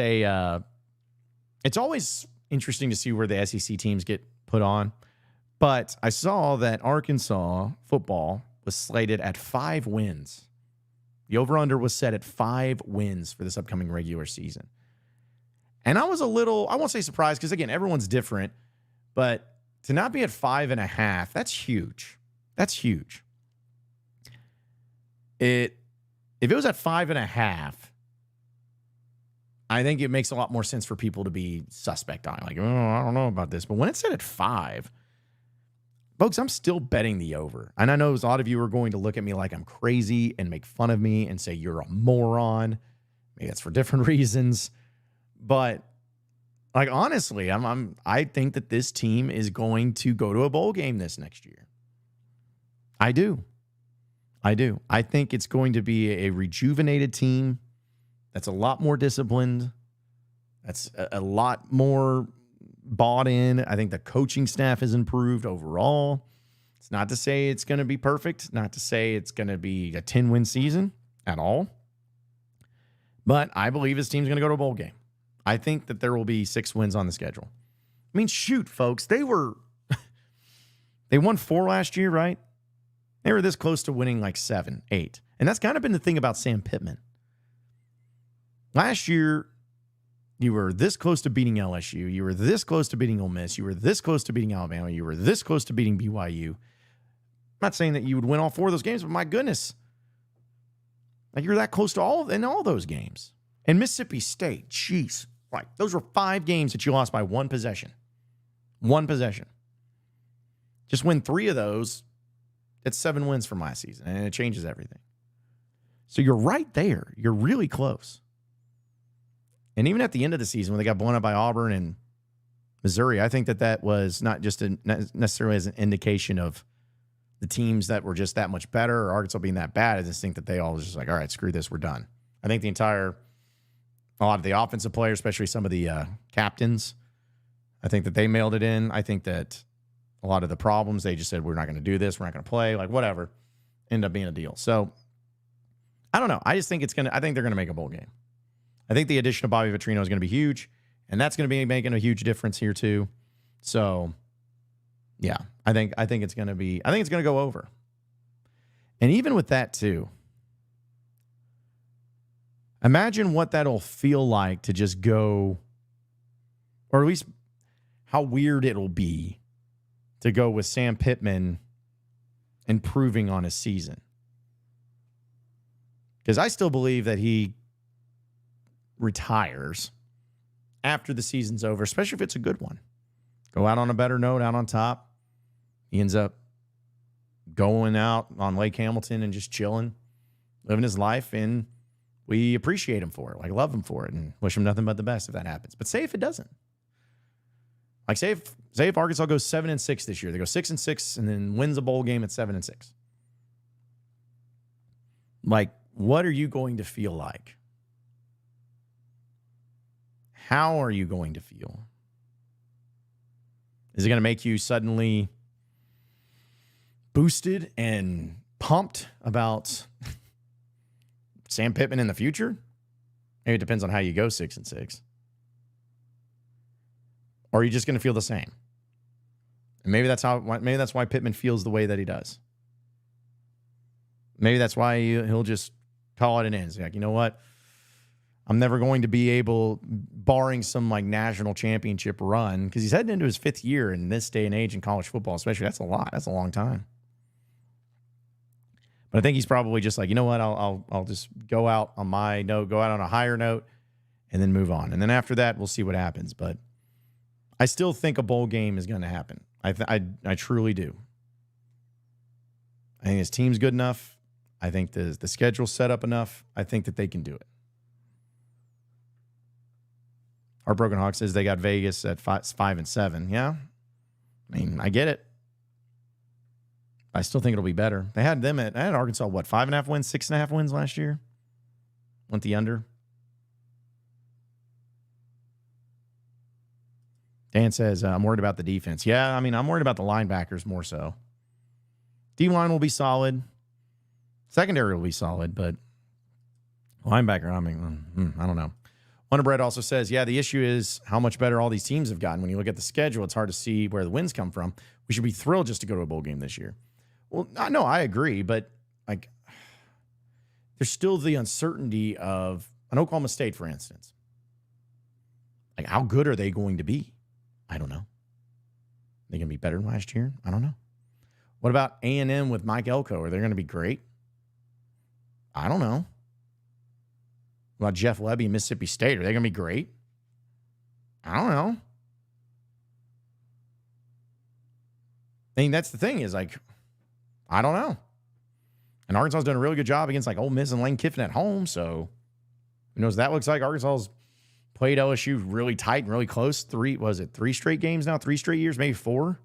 always interesting to see where the SEC teams get put on. But I saw that Arkansas football was slated at 5 wins. The over-under was set at 5 wins for this upcoming regular season. And I was a little, I won't say surprised, because again, everyone's different, but to not be at 5.5, that's huge. That's huge. If it was at 5.5, I think it makes a lot more sense for people to be suspect on it. Like, oh, I don't know about this. But when it's set at 5, folks, I'm still betting the over. And I know a lot of you are going to look at me like I'm crazy and make fun of me and say you're a moron. Maybe that's for different reasons. But like, honestly, I think that this team is going to go to a bowl game this next year. I do. I think it's going to be a rejuvenated team that's a lot more disciplined. That's a lot more bought in. I think the coaching staff has improved overall. It's not to say it's going to be perfect, not to say it's going to be a 10-win season at all. But I believe this team's going to go to a bowl game. I think that there will be 6 wins on the schedule. I mean, shoot, folks, they won 4 last year, right? They were this close to winning like 7, 8. And that's kind of been the thing about Sam Pittman. Last year, you were this close to beating LSU. You were this close to beating Ole Miss. You were this close to beating Alabama. You were this close to beating BYU. I'm not saying that you would win all 4 of those games, but my goodness. Like, you're that close to all those games. And Mississippi State, jeez. Right. Those were 5 games that you lost by 1 possession. 1 possession. Just win 3 of those. It's 7 wins from last season, and it changes everything. So you're right there. You're really close. And even at the end of the season, when they got blown up by Auburn and Missouri, I think that was not just necessarily as an indication of the teams that were just that much better or Arkansas being that bad. I just think that they all was just like, all right, screw this, we're done. I think a lot of the offensive players, especially some of the captains, I think that they mailed it in. I think that a lot of the problems, they just said, we're not going to do this. We're not going to play. Like, whatever. End up being a deal. So, I don't know. I just think I think they're going to make a bowl game. I think the addition of Bobby Petrino is going to be huge. And that's going to be making a huge difference here, too. So, yeah. I think it's going to go over. And even with that, too, imagine what that'll feel like to just go, or at least how weird it'll be to go with Sam Pittman improving on his season. Because I still believe that he retires after the season's over, especially if it's a good one. Go out on a better note, out on top. He ends up going out on Lake Hamilton and just chilling, living his life, and we appreciate him for it, like love him for it, and wish him nothing but the best if that happens. But say if it doesn't. Like say if Arkansas goes 7-6 this year, they go 6-6 and then wins a bowl game at 7-6. Like, what are you going to feel like? How are you going to feel? Is it going to make you suddenly boosted and pumped about Sam Pittman in the future? Maybe it depends on how you go 6-6. Or are you just going to feel the same? And maybe that's why Pittman feels the way that he does. Maybe that's why he'll just call it an end. He's like, you know what? I'm never going to be able, barring some like national championship run, because he's heading into his 5th year in this day and age in college football, especially. That's a lot. That's a long time. But I think he's probably just like, you know what? I'll just go out on my note, go out on a higher note, and then move on. And then after that, we'll see what happens. But I still think a bowl game is going to happen. I truly do. I think his team's good enough. I think the schedule's set up enough. I think that they can do it. Heartbroken Hawk says they got Vegas at 5-7. Yeah. I mean, I get it. I still think it'll be better. I had Arkansas, 5.5 wins, 6.5 wins last year? Went the under. Dan says, I'm worried about the defense. Yeah, I mean, I'm worried about the linebackers more so. D-line will be solid. Secondary will be solid, but linebacker, I mean, I don't know. Wonder Bread also says, yeah, the issue is how much better all these teams have gotten. When you look at the schedule, it's hard to see where the wins come from. We should be thrilled just to go to a bowl game this year. Well, no, I agree, but like, there's still the uncertainty of an Oklahoma State, for instance. Like, how good are they going to be? I don't know. Are they going to be better than last year? I don't know. What about A&M with Mike Elko? Are they going to be great? I don't know. What about Jeff Lebby, Mississippi State? Are they going to be great? I don't know. I mean, that's the thing is, like, I don't know. And Arkansas's done a really good job against, like, Ole Miss and Lane Kiffin at home, so who knows what that looks like. Arkansas's played LSU really tight and really close. 3 straight games now? 3 straight years? Maybe 4?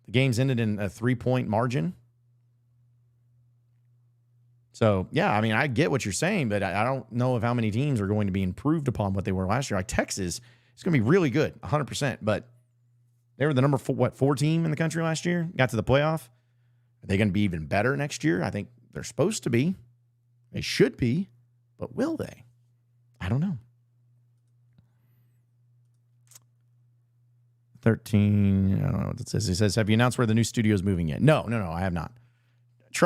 The games ended in a 3-point margin. So, yeah, I mean, I get what you're saying, but I don't know of how many teams are going to be improved upon what they were last year. Like Texas is going to be really good, 100%, but they were the number 4 team in the country last year, got to the playoff. Are they going to be even better next year? I think they're supposed to be. They should be, but will they? I don't know. 13, I don't know what it says. It says, have you announced where the new studio is moving yet? No, I have not.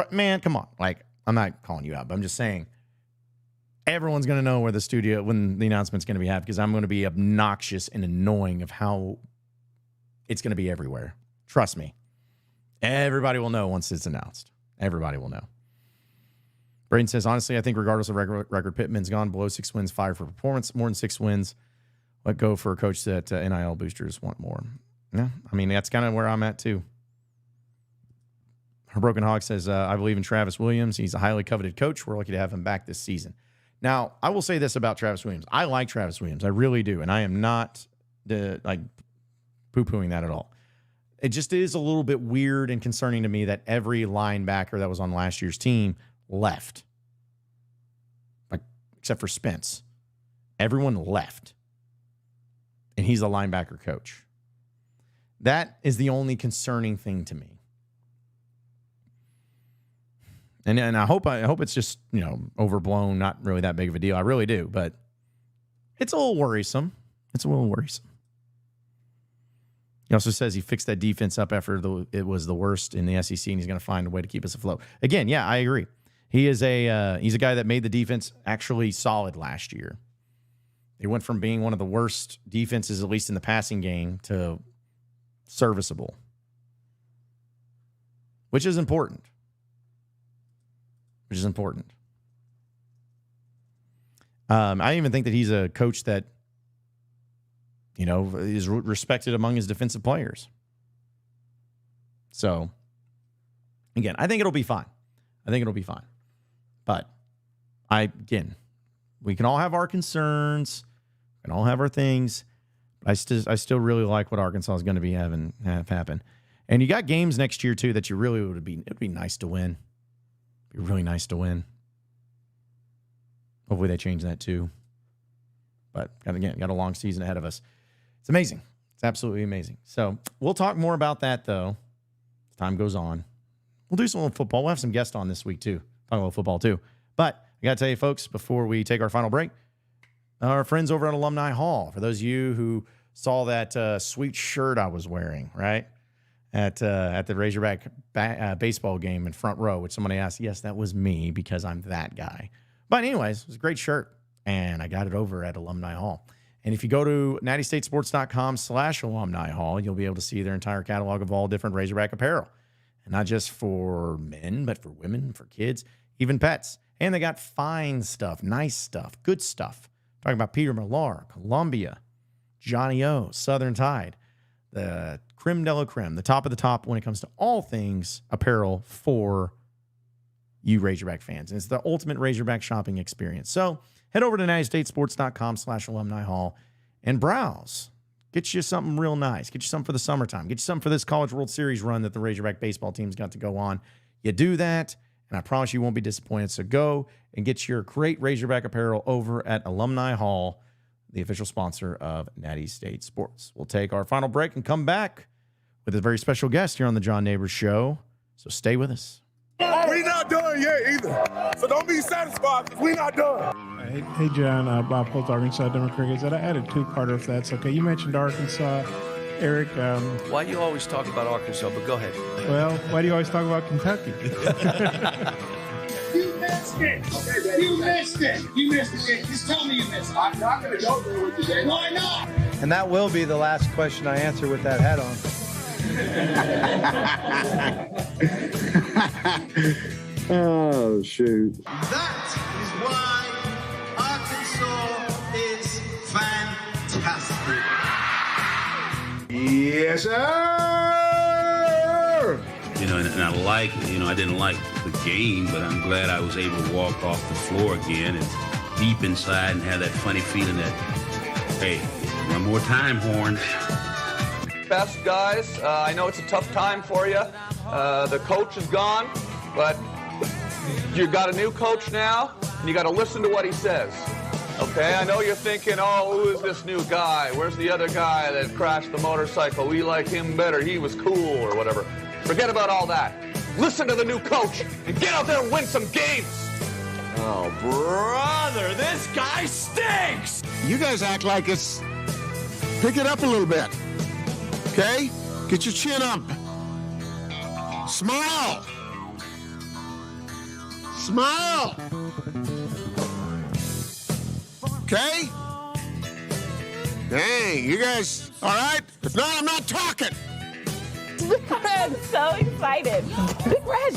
Man, come on. Like, I'm not calling you out, but I'm just saying everyone's going to know where the studio, when the announcement's going to be had, because I'm going to be obnoxious and annoying of how it's going to be everywhere. Trust me. Everybody will know once it's announced. Everybody will know. Braden says, honestly, I think regardless of record, Pittman's gone below 6 wins, fired for performance. More than 6 wins. Let go for a coach that NIL boosters want more. Yeah, I mean, that's kind of where I'm at, too. Her Broken Hog says, I believe in Travis Williams. He's a highly coveted coach. We're lucky to have him back this season. Now, I will say this about Travis Williams. I like Travis Williams. I really do. And I am not poo-pooing that at all. It just is a little bit weird and concerning to me that every linebacker that was on last year's team left. Like, except for Spence. Everyone left. And he's a linebacker coach. That is the only concerning thing to me. And I hope it's just, overblown, not really that big of a deal. I really do, but it's a little worrisome. He also says he fixed that defense up after it was the worst in the SEC, and he's going to find a way to keep us afloat. Again, yeah, I agree. He is he's a guy that made the defense actually solid last year. They went from being one of the worst defenses, at least in the passing game, to serviceable, which is important. I even think that he's a coach that, is respected among his defensive players. So, again, I think it'll be fine. But we can all have our concerns, we can all have our things. I still really like what Arkansas is going to be have happen. And you got games next year too that you really it'd be nice to win. It'd be really nice to win. Hopefully they change that too. But got a long season ahead of us. It's amazing. It's absolutely amazing. So we'll talk more about that though as time goes on. We'll do some football. We'll have some guests on this week too. Talk about football too. But I got to tell you folks, before we take our final break, our friends over at Alumni Hall, for those of you who saw that sweet shirt I was wearing, right, at the Razorback baseball game in front row, which somebody asked, yes, that was me because I'm that guy. But anyways, it was a great shirt, and I got it over at Alumni Hall. And if you go to nattystatesports.com/Alumni Hall, you'll be able to see their entire catalog of all different Razorback apparel. And not just for men, but for women, for kids, even pets. And they got fine stuff, nice stuff, good stuff. Talking about Peter Millar, Columbia, Johnny O, Southern Tide, the creme de la creme, the top of the top when it comes to all things apparel for you Razorback fans. And it's the ultimate Razorback shopping experience. So head over to nattystatesports.com/Alumni Hall and browse. Get you something real nice. Get you something for the summertime. Get you something for this College World Series run that the Razorback baseball team's got to go on. You do that, and I promise you won't be disappointed. So go and get your great Razorback apparel over at Alumni Hall, the official sponsor of Natty State Sports. We'll take our final break and come back with a very special guest here on the John Nabors Show. So stay with us. We not done yet either. So don't be satisfied because we not done. Hey John, Bob Holt, Arkansas Democrats. I added two-parter if that's okay. You mentioned Arkansas. Eric. Why do you always talk about Arkansas? But go ahead. Well, why do you always talk about Kentucky? You missed it. Okay, you missed it. You missed it. Just tell me you missed it. I'm not going to go there with you, Dave. Why not? And that will be the last question I answer with that hat on. Oh, shoot. That is why Arkansas is fantastic. Yes, sir. And I didn't like the game, but I'm glad I was able to walk off the floor again and deep inside and have that funny feeling that, hey, one more time, Horns. Best guys, I know it's a tough time for you. The coach is gone, but you got a new coach now, and you got to listen to what he says. Okay, I know you're thinking, oh, who is this new guy? Where's the other guy that crashed the motorcycle? We like him better. He was cool or whatever. Forget about all that. Listen to the new coach and get out there and win some games. Oh, brother, this guy stinks. You guys act like it's... Pick it up a little bit. Okay? Get your chin up. Smile. Smile. Okay? Dang, you guys, all right? If not, I'm not talking. Big Red, so excited. Big Red.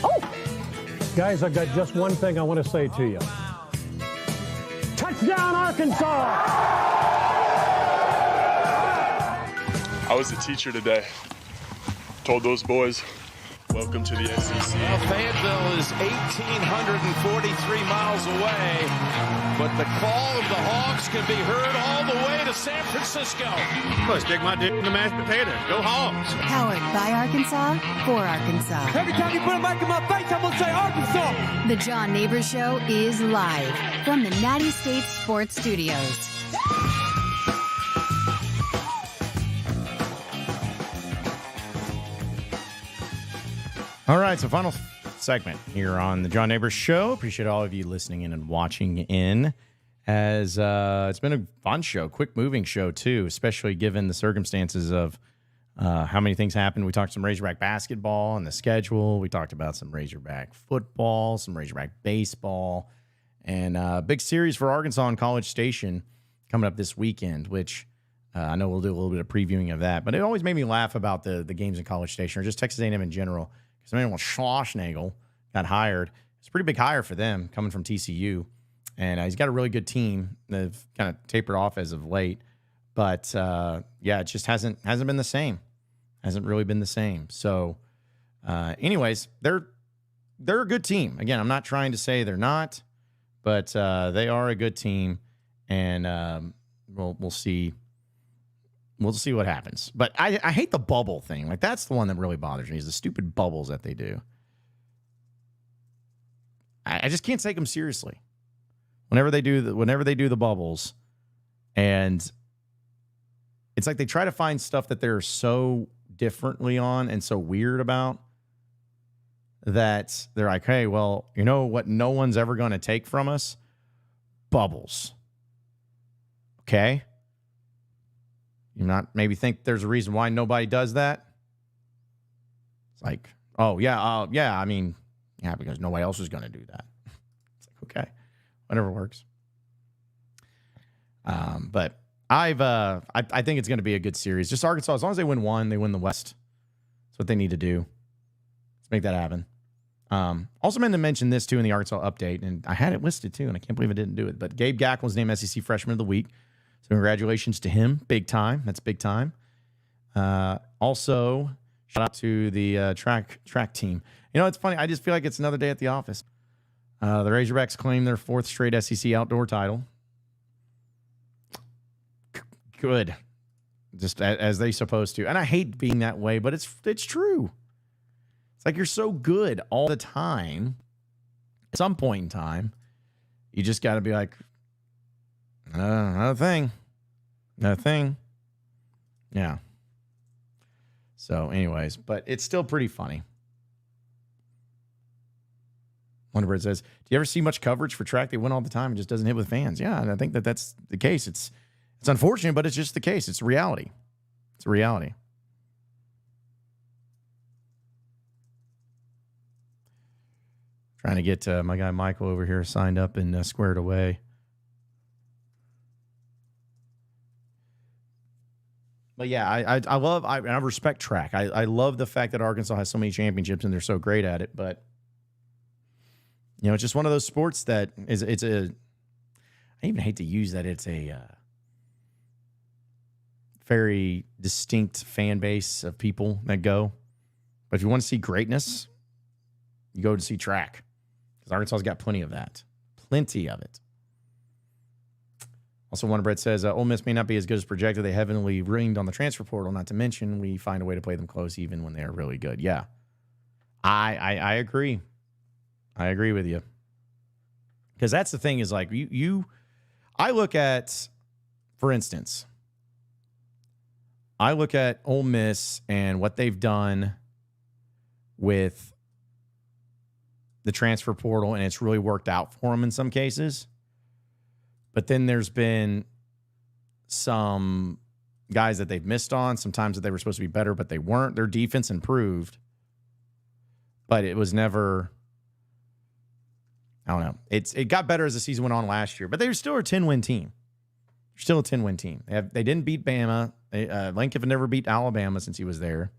Oh. Guys, I've got just one thing I want to say to you. Touchdown, Arkansas! I was a teacher today. Told those boys, welcome to the SEC. Well, Fayetteville is 1,843 miles away, but the call of the Hogs can be heard all the way to San Francisco. Well, stick my dick in the mashed potatoes. Go Hogs. Powered by Arkansas, for Arkansas. Every time you put a mic in my face, I'm going to say Arkansas. The John Nabors Show is live from the Natty State Sports Studios. All right, so final segment here on the John Nabors Show. Appreciate all of you listening in and watching in. As it's been a fun show, quick-moving show, too, especially given the circumstances of how many things happened. We talked some Razorback basketball and the schedule. We talked about some Razorback football, some Razorback baseball, and a big series for Arkansas and College Station coming up this weekend, which I know we'll do a little bit of previewing of that. But it always made me laugh about the games in College Station or just Texas A&M in general. Because I mean, when Schlossnagel got hired, it's a pretty big hire for them coming from TCU. And he's got a really good team. They've kind of tapered off as of late. But, yeah, it just hasn't been the same. Hasn't really been the same. So, anyways, they're a good team. Again, I'm not trying to say they're not. But they are a good team. And we'll see. We'll see what happens. But I hate the bubble thing. Like, that's the one that really bothers me is the stupid bubbles that they do. I just can't take them seriously. Whenever they do the bubbles, and it's like they try to find stuff that they're so differently on and so weird about that they're like, hey, well, you know what no one's ever going to take from us? Bubbles. Okay? You not maybe think there's a reason why nobody does that? It's like, oh, yeah, I mean, yeah, because nobody else is going to do that. It's like, okay, whatever works. But I think it's going to be a good series. Just Arkansas, as long as they win one, they win the West. That's what they need to do. Let's make that happen. Also meant to mention this, too, in the Arkansas update, and I had it listed, too, and I can't believe I didn't do it. But Gabe Gack was named SEC Freshman of the Week. So congratulations to him. Big time. That's big time. Also, shout out to the track team. You know, it's funny. I just feel like it's another day at the office. The Razorbacks claim their 4th straight SEC outdoor title. Good. Just as they supposed to. And I hate being that way, but it's true. It's like you're so good all the time. At some point in time, you just got to be like, another thing. Yeah. So, anyways, but it's still pretty funny. Wonderbird says, do you ever see much coverage for track? They win all the time and just doesn't hit with fans. Yeah, and I think that's the case. It's unfortunate, but it's just the case. It's reality. It's a reality. Trying to get my guy Michael over here signed up and squared away. But yeah, I respect track. I love the fact that Arkansas has so many championships and they're so great at it. But you know, it's just one of those sports that I even hate to use that. It's a very distinct fan base of people that go. But if you want to see greatness, you go to see track because Arkansas's got plenty of that, plenty of it. Also, Wonderbread says, Ole Miss may not be as good as projected. They heavily ringed on the transfer portal, not to mention we find a way to play them close even when they are really good. Yeah, I agree. I agree with you. Because that's the thing is like, I look at, for instance, I look at Ole Miss and what they've done with the transfer portal, and it's really worked out for them in some cases. But then there's been some guys that they've missed on, sometimes that they were supposed to be better, but they weren't. Their defense improved, but it was never, I don't know. It got better as the season went on last year, but they were still a 10-win team. They're still a 10-win team. They didn't beat Bama. Lane Kiffin never beat Alabama since he was there.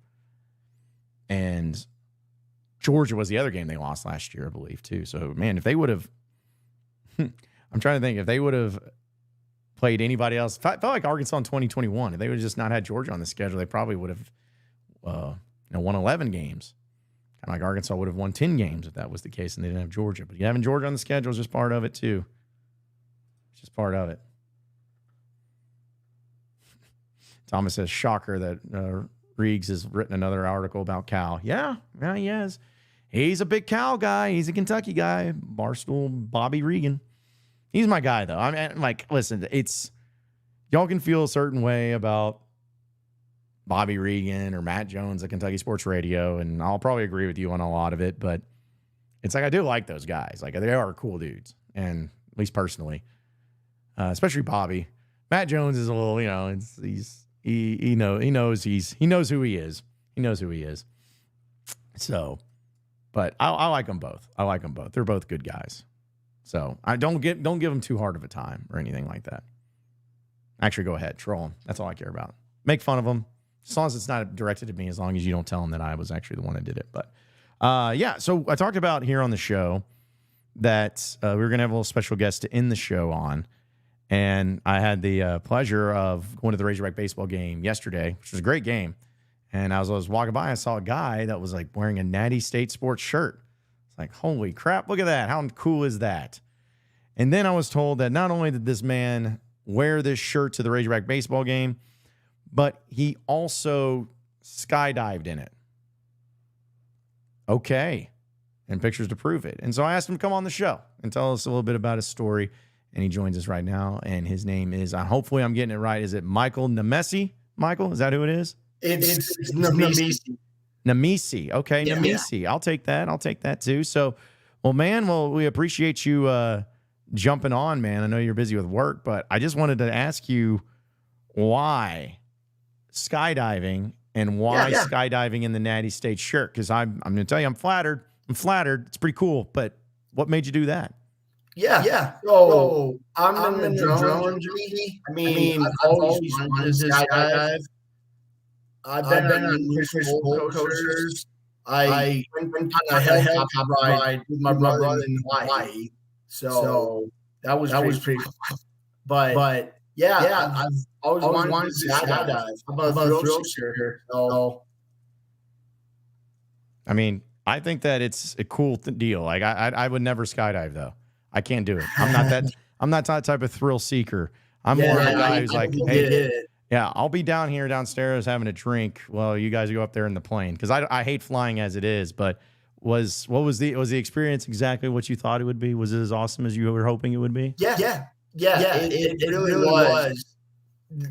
And Georgia was the other game they lost last year, I believe, too. So, man, if they would have I'm trying to think if they would have played anybody else. Felt like Arkansas in 2021. If they would have just not had Georgia on the schedule, they probably would have won 11 games. Kind of like Arkansas would have won 10 games if that was the case and they didn't have Georgia. But having Georgia on the schedule is just part of it, too. It's just part of it. Thomas says, shocker that Reeves has written another article about Cal. Yeah, he has. He's a big Cal guy. He's a Kentucky guy. Barstool Bobby Regan. He's my guy, though. I mean, like, listen, y'all can feel a certain way about Bobby Regan or Matt Jones at Kentucky Sports Radio, and I'll probably agree with you on a lot of it, but it's like I do like those guys. Like, they are cool dudes, and at least personally, especially Bobby. Matt Jones is a little, you know, he knows who he is. He knows who he is. So, but I like them both. I like them both. They're both good guys. So I don't give them too hard of a time or anything like that. Actually, go ahead, troll them. That's all I care about. Make fun of them, as long as it's not directed at me. As long as you don't tell them that I was actually the one that did it. But yeah. So I talked about here on the show that we were going to have a little special guest to end the show on, and I had the pleasure of going to the Razorback baseball game yesterday, which was a great game. And as I was walking by, I saw a guy that was like wearing a Natty State Sports shirt. Like, holy crap, look at that. How cool is that? And then I was told that not only did this man wear this shirt to the Razorback baseball game, but he also skydived in it. Okay. And pictures to prove it. And so I asked him to come on the show and tell us a little bit about his story. And he joins us right now. And his name is, hopefully I'm getting it right. Is it Michael Nemesi? Michael, is that who it is? It's Nemesi. Nemesi. Okay, yeah. Nemesi. I'll take that. I'll take that too. So, well, we appreciate you jumping on, man. I know you're busy with work, but I just wanted to ask you why skydiving and why skydiving in the Natty State shirt. Because I'm going to tell you, I'm flattered. It's pretty cool. But what made you do that? Yeah. So I'm in the drone industry. I mean, I've always wanted to skydive. I've been on numerous roller coasters. I went on a helicopter ride with my brother in Hawaii. So that was pretty cool. But yeah, I've always wanted to skydive. I'm a thrill seeker. So, I mean, I think that it's a cool deal. Like I would never skydive though. I can't do it. I'm not that type of thrill seeker. I'm more of a guy who's like, hey. Yeah, I'll be down here downstairs having a drink while you guys go up there in the plane, because I hate flying as it is. But was the experience exactly what you thought it would be? Was it as awesome as you were hoping it would be? Yeah. It really was.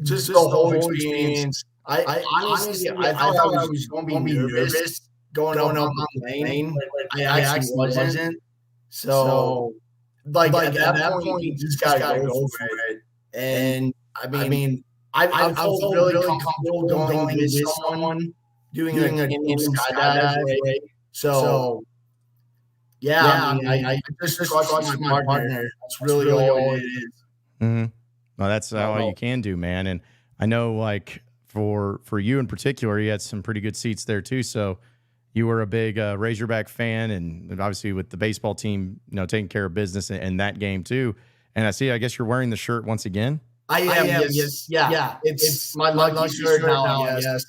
Just the whole experience. I honestly thought I was going to be nervous going up on the plane, but I actually wasn't. So, like at that point, you just gotta go for it. And I mean. I felt really comfortable going with someone doing a skydive, right? So, I just trust my partner. That's really all it is. Mm-hmm. Well, that's all you can do, man. And I know, like, for you in particular, you had some pretty good seats there, too. So you were a big Razorback fan, and obviously with the baseball team, taking care of business in that game, too. And I guess you're wearing the shirt once again. I am, yes. Yeah. It's my lucky shirt now, yes.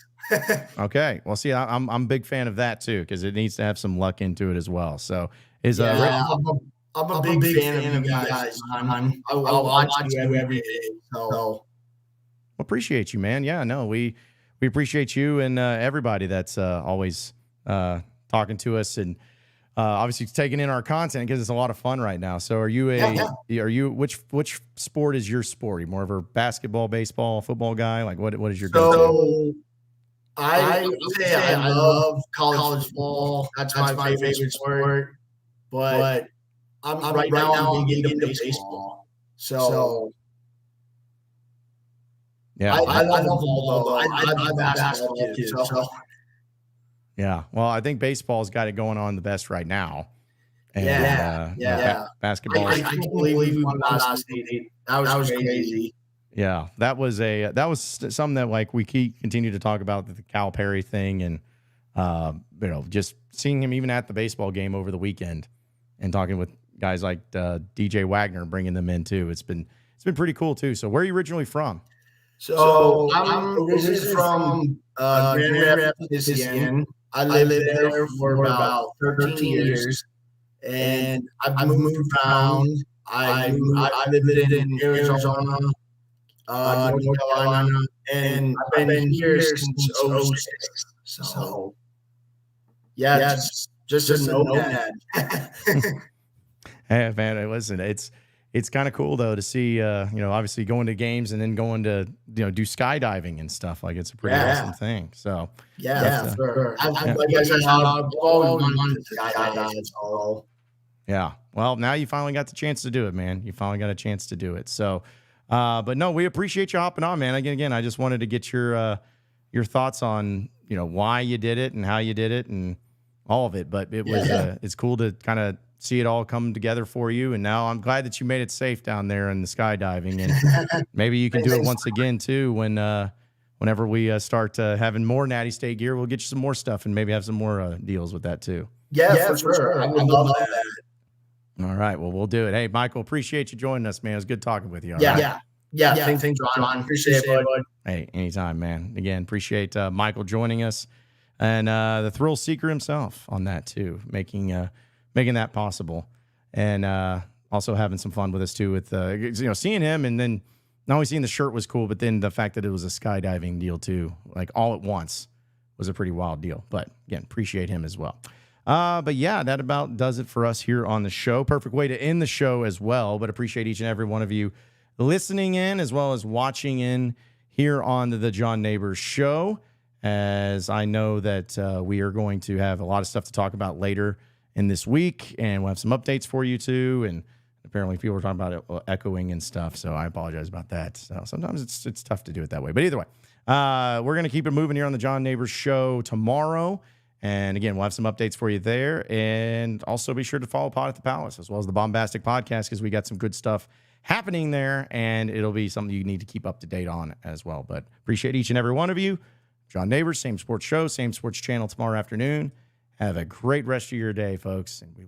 Okay. Well, see, I'm a big fan of that too, because it needs to have some luck into it as well. So I'm a big fan of you guys. I'll watch you every day. So appreciate you, man. Yeah, no, we appreciate you and everybody that's always talking to us and obviously taking in our content, because it's a lot of fun right now. So are you which sport is your sport? Are you more of a basketball, baseball, football guy? Like what is your go-to? I would say I love college ball. That's my favorite sport. But I'm right now big into baseball. So yeah, I love ball though. I'm a basketball kid. So. Yeah, well, I think baseball's got it going on the best right now. And, basketball. I can't believe we won last night. That was crazy. Yeah, that was something that like we continue to talk about, the Cal Perry thing, and just seeing him even at the baseball game over the weekend, and talking with guys like DJ Wagner, bringing them in too. It's been pretty cool too. So where are you originally from? So I'm originally from Grand Rapids, Michigan. I lived there for about 13 years, and I've moved around. I lived in Arizona, North Carolina, and I've been here since 2006. So, just a nomad. Hey, man, listen, it's kind of cool though to see, obviously going to games and then going to, do skydiving and stuff. Like it's a pretty awesome thing. So sure. I've always wanted to skydive. So. Yeah. Well, now you finally got the chance to do it, man. You finally got a chance to do it. So, but no, we appreciate you hopping on, man. Again, I just wanted to get your thoughts on, why you did it and how you did it and all of it. But it was, it's cool to kind of see it all come together for you. And now I'm glad that you made it safe down there in the skydiving, and maybe you can do it once again too. Whenever we start having more Natty State gear, we'll get you some more stuff and maybe have some more deals with that too. Yeah, for sure. I would love that. All right. Well, we'll do it. Hey, Michael, appreciate you joining us, man. It was good talking with you. Yeah. Thanks, John. Appreciate it, bud. Hey, anytime, man. Again, appreciate Michael joining us, and the thrill seeker himself on that too, making that possible, and also having some fun with us too. With seeing him, and then not only seeing the shirt was cool, but then the fact that it was a skydiving deal too, like all at once, was a pretty wild deal. But again, appreciate him as well. But yeah, that about does it for us here on the show. Perfect way to end the show as well. But appreciate each and every one of you listening in as well as watching in here on the John Nabors Show, as I know that we are going to have a lot of stuff to talk about later in this week, and we'll have some updates for you too. And apparently people were talking about it echoing and stuff, so I apologize about that. So sometimes it's tough to do it that way. But either way, we're going to keep it moving here on the John Nabors Show tomorrow. And again, we'll have some updates for you there. And also be sure to follow Pod at the Palace as well as the Bombastic Podcast, because we got some good stuff happening there, and it'll be something you need to keep up to date on as well. But appreciate each and every one of you. John Nabors, same sports show, same sports channel tomorrow afternoon. Have a great rest of your day, folks. And we